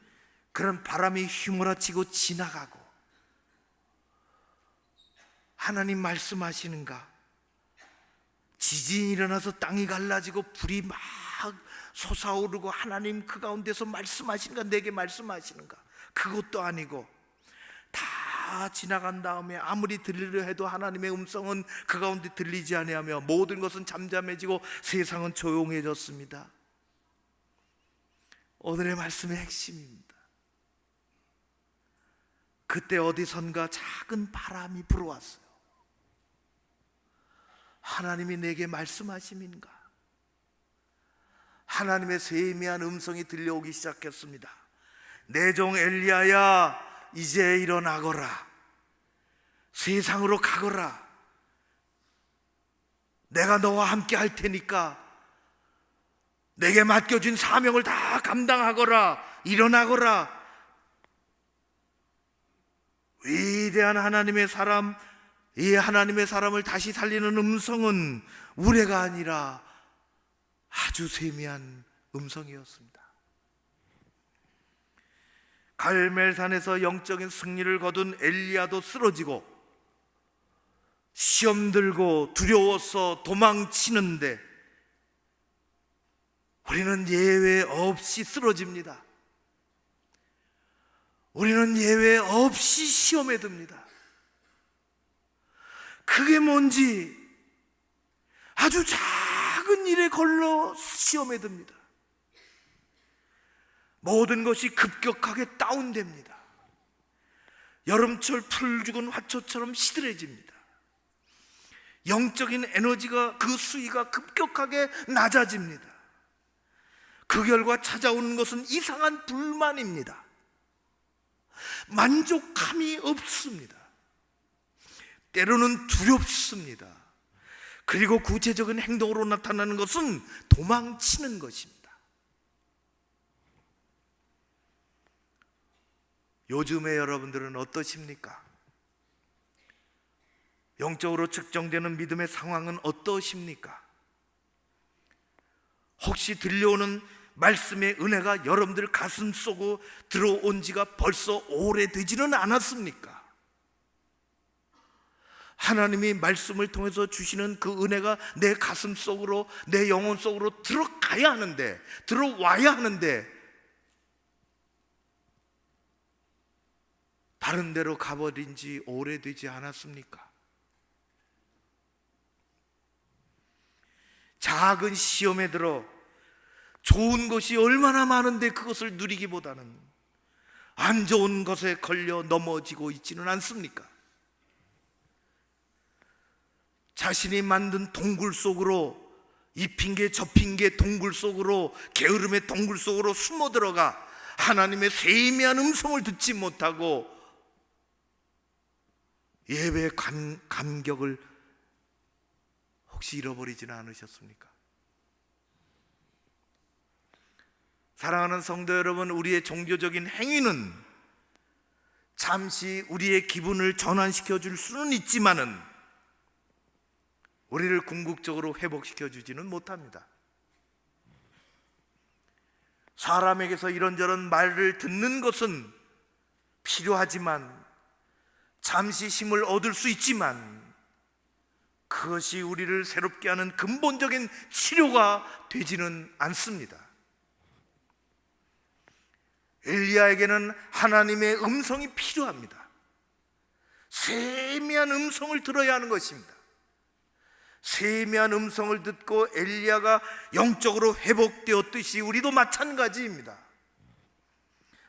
그런 바람이 휘몰아치고 지나가고, 하나님 말씀하시는가? 지진이 일어나서 땅이 갈라지고 불이 막 솟아오르고 하나님 그 가운데서 말씀하시는가? 내게 말씀하시는가? 그것도 아니고 다 지나간 다음에 아무리 들리려 해도 하나님의 음성은 그 가운데 들리지 아니하며 모든 것은 잠잠해지고 세상은 조용해졌습니다. 오늘의 말씀의 핵심입니다. 그때 어디선가 작은 바람이 불어왔어요. 하나님이 내게 말씀하심인가? 하나님의 세미한 음성이 들려오기 시작했습니다. 내 종 엘리야야, 이제 일어나거라. 세상으로 가거라. 내가 너와 함께 할 테니까 내게 맡겨준 사명을 다 감당하거라. 일어나거라. 위대한 하나님의 사람, 이 하나님의 사람을 다시 살리는 음성은 우레가 아니라 아주 세미한 음성이었습니다. 갈멜산에서 영적인 승리를 거둔 엘리야도 쓰러지고 시험 들고 두려워서 도망치는데 우리는 예외 없이 쓰러집니다. 우리는 예외 없이 시험에 듭니다. 그게 뭔지 아주 작은 일에 걸러 시험에 듭니다. 모든 것이 급격하게 다운됩니다. 여름철 풀 죽은 화초처럼 시들해집니다. 영적인 에너지가, 그 수위가 급격하게 낮아집니다. 그 결과 찾아오는 것은 이상한 불만입니다. 만족함이 없습니다. 때로는 두렵습니다. 그리고 구체적인 행동으로 나타나는 것은 도망치는 것입니다. 요즘에 여러분들은 어떠십니까? 영적으로 측정되는 믿음의 상황은 어떠십니까? 혹시 들려오는 말씀의 은혜가 여러분들 가슴 속으로 들어온 지가 벌써 오래되지는 않았습니까? 하나님이 말씀을 통해서 주시는 그 은혜가 내 가슴 속으로, 내 영혼 속으로 들어가야 하는데, 들어와야 하는데 다른 데로 가버린 지 오래되지 않았습니까? 작은 시험에 들어 좋은 것이 얼마나 많은데 그것을 누리기보다는 안 좋은 것에 걸려 넘어지고 있지는 않습니까? 자신이 만든 동굴 속으로, 이 핑계 저 핑계 동굴 속으로, 게으름의 동굴 속으로 숨어 들어가 하나님의 세미한 음성을 듣지 못하고 예배의 감격을 혹시 잃어버리지는 않으셨습니까? 사랑하는 성도 여러분, 우리의 종교적인 행위는 잠시 우리의 기분을 전환시켜 줄 수는 있지만은 우리를 궁극적으로 회복시켜 주지는 못합니다. 사람에게서 이런저런 말을 듣는 것은 필요하지만, 잠시 힘을 얻을 수 있지만, 그것이 우리를 새롭게 하는 근본적인 치료가 되지는 않습니다. 엘리야에게는 하나님의 음성이 필요합니다. 세미한 음성을 들어야 하는 것입니다. 세미한 음성을 듣고 엘리야가 영적으로 회복되었듯이 우리도 마찬가지입니다.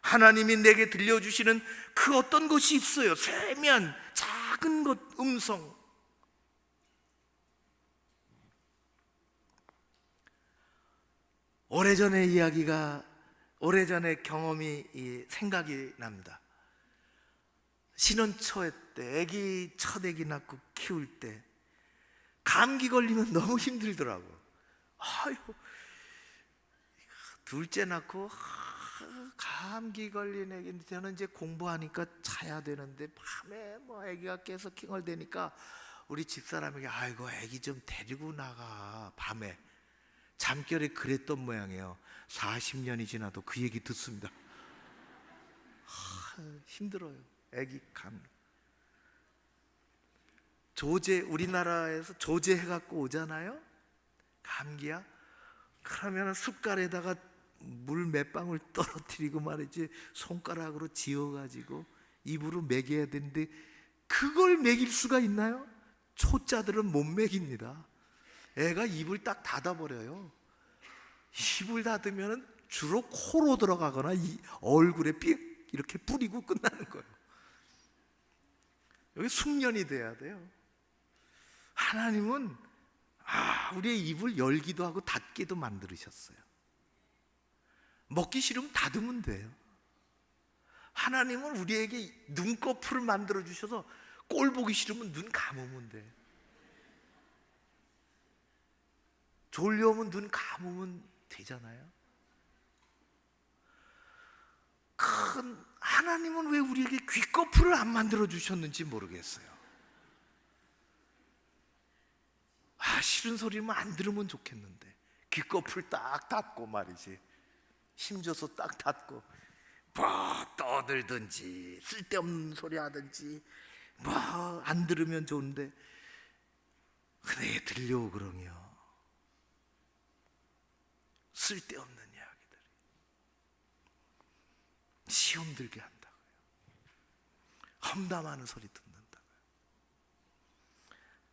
하나님이 내게 들려주시는 그 어떤 것이 있어요. 세미한 작은 것, 음성. 오래전의 이야기가, 오래전의 경험이 생각이 납니다. 신혼초에 때, 첫 아기 낳고 키울 때 감기 걸리면 너무 힘들더라고. 아유, 둘째 낳고 감기 걸린 애기, 저는 이제 공부하니까 자야 되는데 밤에 뭐 애기가 깨서 킹얼대니까 우리 집사람에게, 아이고 애기 좀 데리고 나가. 밤에 잠결에 그랬던 모양이에요. 40년이 지나도 그 얘기 듣습니다. 힘들어요. 애기 감. 조제, 우리나라에서 조제 해갖고 오잖아요. 감기야. 그러면 숟갈에다가 물 몇 방울 떨어뜨리고 말이지, 손가락으로 지어가지고 입으로 먹여야 되는데 그걸 먹일 수가 있나요? 초짜들은 못 먹입니다. 애가 입을 딱 닫아버려요. 입을 닫으면 주로 코로 들어가거나 이 얼굴에 삑 이렇게 뿌리고 끝나는 거예요. 여기 숙련이 돼야 돼요. 하나님은 우리의 입을 열기도 하고 닫기도 만들으셨어요. 먹기 싫으면 닫으면 돼요. 하나님은 우리에게 눈꺼풀을 만들어 주셔서 꼴 보기 싫으면 눈 감으면 돼. 졸려오면 눈 감으면 되잖아요. 하나님은 왜 우리에게 귀꺼풀을 안 만들어 주셨는지 모르겠어요. 싫은 소리면 안 들으면 좋겠는데 귀꺼풀 딱 닫고 말이지, 힘줘서 딱 닫고 뭐 떠들든지 쓸데없는 소리 하든지 뭐 안 들으면 좋은데 은혜에 들려오 그러면 쓸데없는 이야기들이 시험 들게 한다고요. 험담하는 소리 듣는다고요.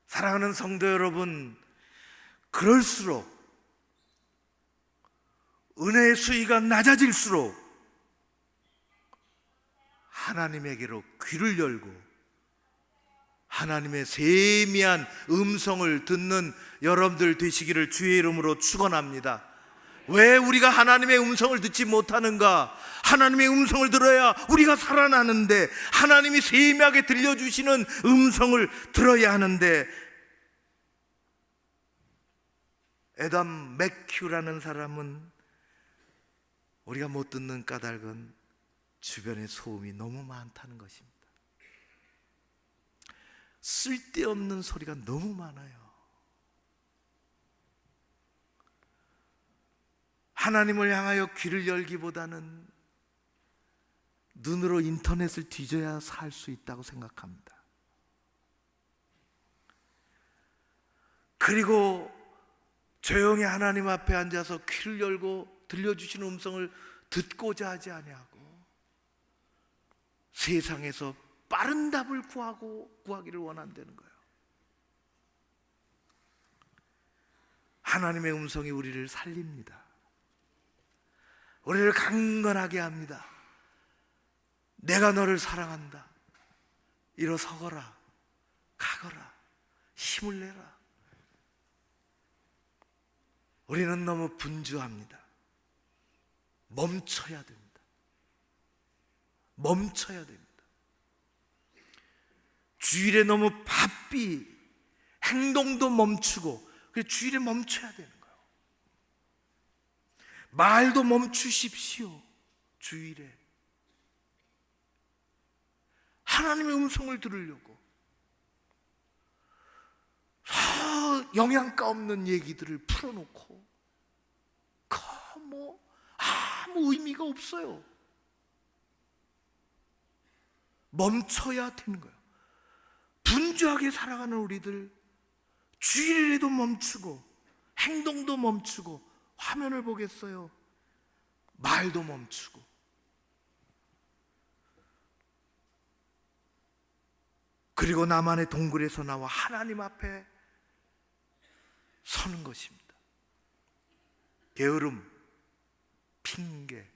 사랑하는 성도 여러분, 그럴수록 은혜의 수위가 낮아질수록 하나님에게로 귀를 열고 하나님의 세미한 음성을 듣는 여러분들 되시기를 주의 이름으로 축원합니다. 왜 우리가 하나님의 음성을 듣지 못하는가? 하나님의 음성을 들어야 우리가 살아나는데, 하나님이 세미하게 들려주시는 음성을 들어야 하는데, 에담 맥큐라는 사람은 우리가 못 듣는 까닭은 주변에 소음이 너무 많다는 것입니다. 쓸데없는 소리가 너무 많아요. 하나님을 향하여 귀를 열기보다는 눈으로 인터넷을 뒤져야 살 수 있다고 생각합니다. 그리고 조용히 하나님 앞에 앉아서 귀를 열고 들려주시는 음성을 듣고자 하지 아니하고 세상에서 빠른 답을 구하기를 원한다는 거예요. 하나님의 음성이 우리를 살립니다. 우리를 강건하게 합니다. 내가 너를 사랑한다. 일어서거라, 가거라, 힘을 내라. 우리는 너무 분주합니다. 멈춰야 됩니다. 멈춰야 됩니다. 주일에 너무 바삐 행동도 멈추고, 그래서 주일에 멈춰야 되는 거예요. 말도 멈추십시오. 주일에 하나님의 음성을 들으려고 영양가 없는 얘기들을 풀어놓고 아무 의미가 없어요. 멈춰야 되는 거예요. 분주하게 살아가는 우리들, 주일에도 멈추고 행동도 멈추고 화면을 보겠어요. 말도 멈추고. 그리고 나만의 동굴에서 나와 하나님 앞에 서는 것입니다. 게으름, 핑계,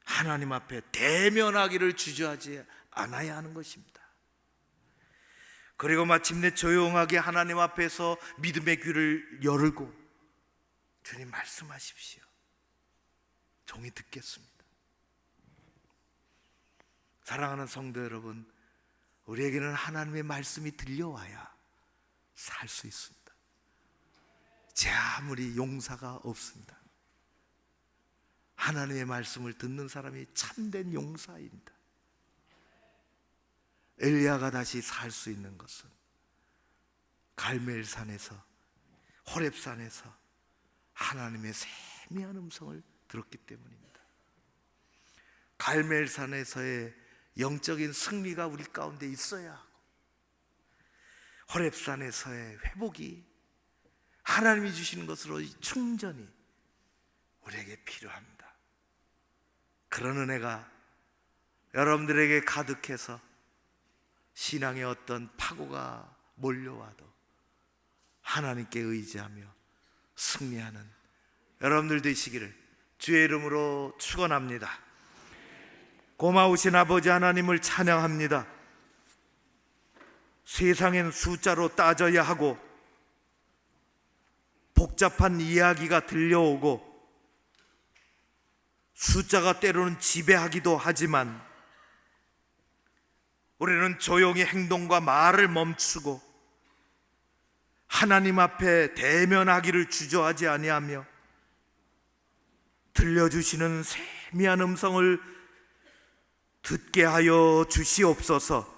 하나님 앞에 대면하기를 주저하지 않아야 하는 것입니다. 그리고 마침내 조용하게 하나님 앞에서 믿음의 귀를 열고, 주님 말씀하십시오. 종이 듣겠습니다. 사랑하는 성도 여러분, 우리에게는 하나님의 말씀이 들려와야 살 수 있습니다. 제 아무리 용사가 없습니다. 하나님의 말씀을 듣는 사람이 참된 용사입니다. 엘리야가 다시 살 수 있는 것은 갈멜산에서, 호렙산에서 하나님의 세미한 음성을 들었기 때문입니다. 갈멜산에서의 영적인 승리가 우리 가운데 있어야 하고, 호렙산에서의 회복이 하나님이 주시는 것으로 충전이 우리에게 필요합니다. 그런 은혜가 여러분들에게 가득해서 신앙의 어떤 파고가 몰려와도 하나님께 의지하며 승리하는 여러분들 되시기를 주의 이름으로 축원합니다. 고마우신 아버지 하나님을 찬양합니다. 세상엔 숫자로 따져야 하고 복잡한 이야기가 들려오고 숫자가 때로는 지배하기도 하지만, 우리는 조용히 행동과 말을 멈추고 하나님 앞에 대면하기를 주저하지 아니하며 들려주시는 세미한 음성을 듣게 하여 주시옵소서.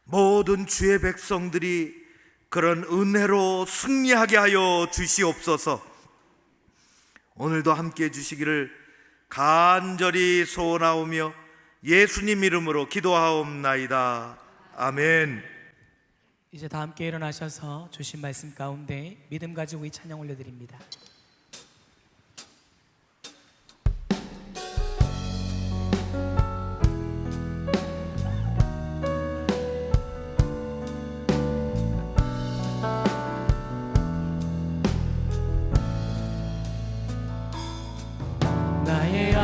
모든 주의 백성들이 그런 은혜로 승리하게 하여 주시옵소서. 오늘도 함께 해주시기를 간절히 소원하오며 예수님 이름으로 기도하옵나이다. 아멘. 이제 다 함께 일어나셔서 주신 말씀 가운데 믿음 가지고 이 찬양 올려드립니다. 나의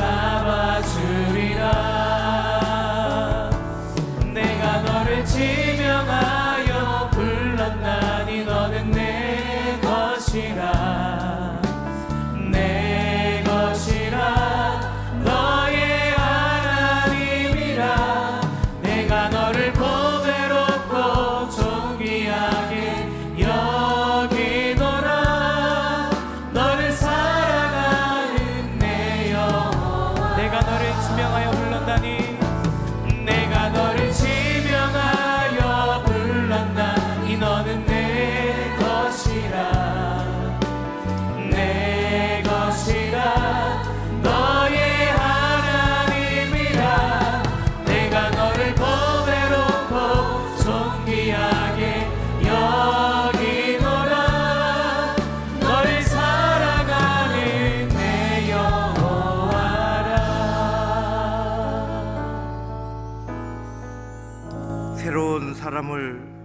잡아주리라. 내가 너를 지명하여 불렀나니 너는 내 것이라. 내 것이라. 너의 하나님이라. 내가 너를 보배롭고 존귀하게 여기노라. 너를 사랑하는 내 영혼. 내가 너를 지명하여 불렀나니 내가 너를 지명하여 불렀나니 너는 내 것이라. 내 것이라. 너의 하나님이라. 내가 너를 보배롭고 존귀하게 여기노라. 너를 사랑하는 내 여호와라. 새로운 사람을,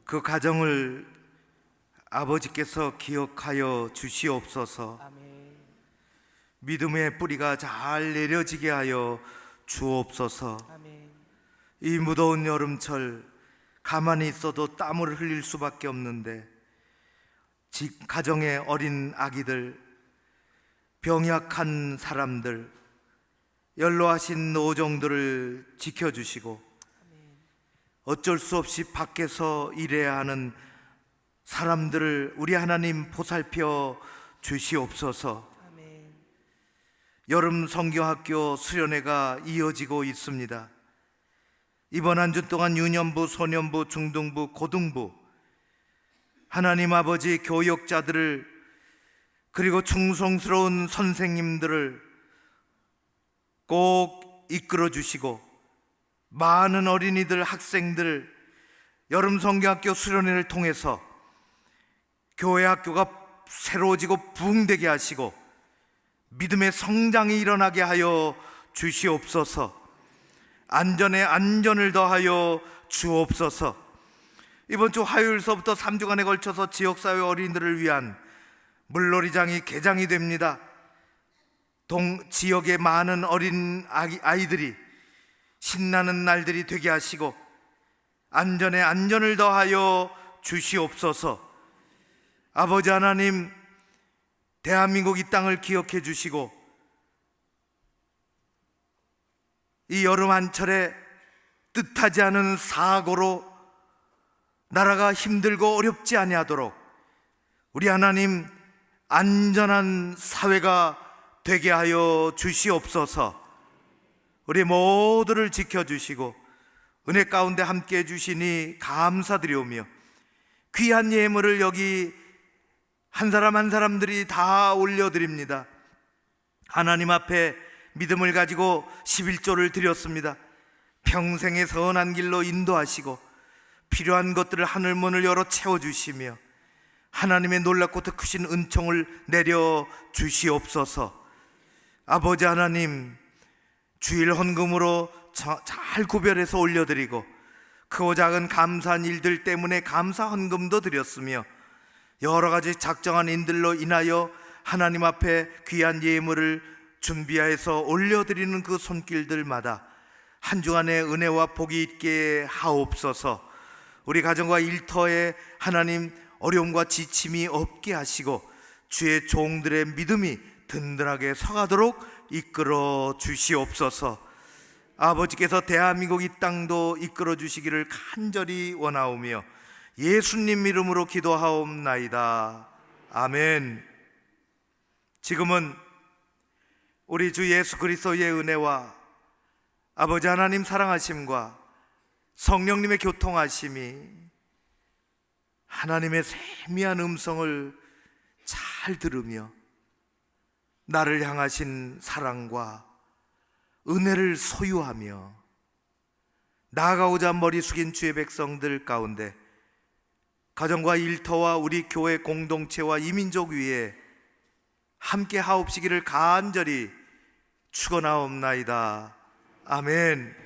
그 가정을 아버지께서 기억하여 주시옵소서. 아멘. 믿음의 뿌리가 잘 내려지게 하여 주옵소서. 아멘. 이 무더운 여름철 가만히 있어도 땀을 흘릴 수밖에 없는데 가정의 어린 아기들, 병약한 사람들, 연로하신 노정들을 지켜주시고 어쩔 수 없이 밖에서 일해야 하는 사람들을 우리 하나님 보살펴 주시옵소서. 아멘. 여름 성경학교 수련회가 이어지고 있습니다. 이번 한 주 동안 유년부, 소년부, 중등부, 고등부 하나님 아버지 교역자들을, 그리고 충성스러운 선생님들을 꼭 이끌어 주시고 많은 어린이들, 학생들 여름 성경학교 수련회를 통해서 교회 학교가 새로워지고 부흥되게 하시고 믿음의 성장이 일어나게 하여 주시옵소서. 안전에 안전을 더하여 주옵소서. 이번 주 화요일서부터 3주간에 걸쳐서 지역사회 어린이들을 위한 물놀이장이 개장이 됩니다. 지역의 많은 어린 아이들이 신나는 날들이 되게 하시고 안전에 안전을 더하여 주시옵소서. 아버지 하나님, 대한민국 이 땅을 기억해 주시고 이 여름 한철에 뜻하지 않은 사고로 나라가 힘들고 어렵지 아니하도록 우리 하나님 안전한 사회가 되게 하여 주시옵소서. 우리 모두를 지켜주시고 은혜 가운데 함께 해주시니 감사드리오며 귀한 예물을 여기 한 사람 한 사람들이 다 올려드립니다. 하나님 앞에 믿음을 가지고 11조를 드렸습니다. 평생의 선한 길로 인도하시고 필요한 것들을 하늘문을 열어 채워주시며 하나님의 놀랍고 더 크신 은총을 내려 주시옵소서. 아버지 하나님, 주일 헌금으로 잘 구별해서 올려드리고 크고 작은 감사한 일들 때문에 감사 헌금도 드렸으며 여러 가지 작정한 인들로 인하여 하나님 앞에 귀한 예물을 준비해서 올려드리는 그 손길들마다 한 주간의 은혜와 복이 있게 하옵소서. 우리 가정과 일터에 하나님 어려움과 지침이 없게 하시고 주의 종들의 믿음이 든든하게 서가도록 이끌어 주시옵소서. 아버지께서 대한민국 이 땅도 이끌어 주시기를 간절히 원하오며 예수님 이름으로 기도하옵나이다. 아멘. 지금은 우리 주 예수 그리스도의 은혜와 아버지 하나님 사랑하심과 성령님의 교통하심이 하나님의 세미한 음성을 잘 들으며 나를 향하신 사랑과 은혜를 소유하며 나아가고자 머리 숙인 주의 백성들 가운데 가정과 일터와 우리 교회 공동체와 이민족 위에 함께 하옵시기를 간절히 축원하옵나이다. 아멘.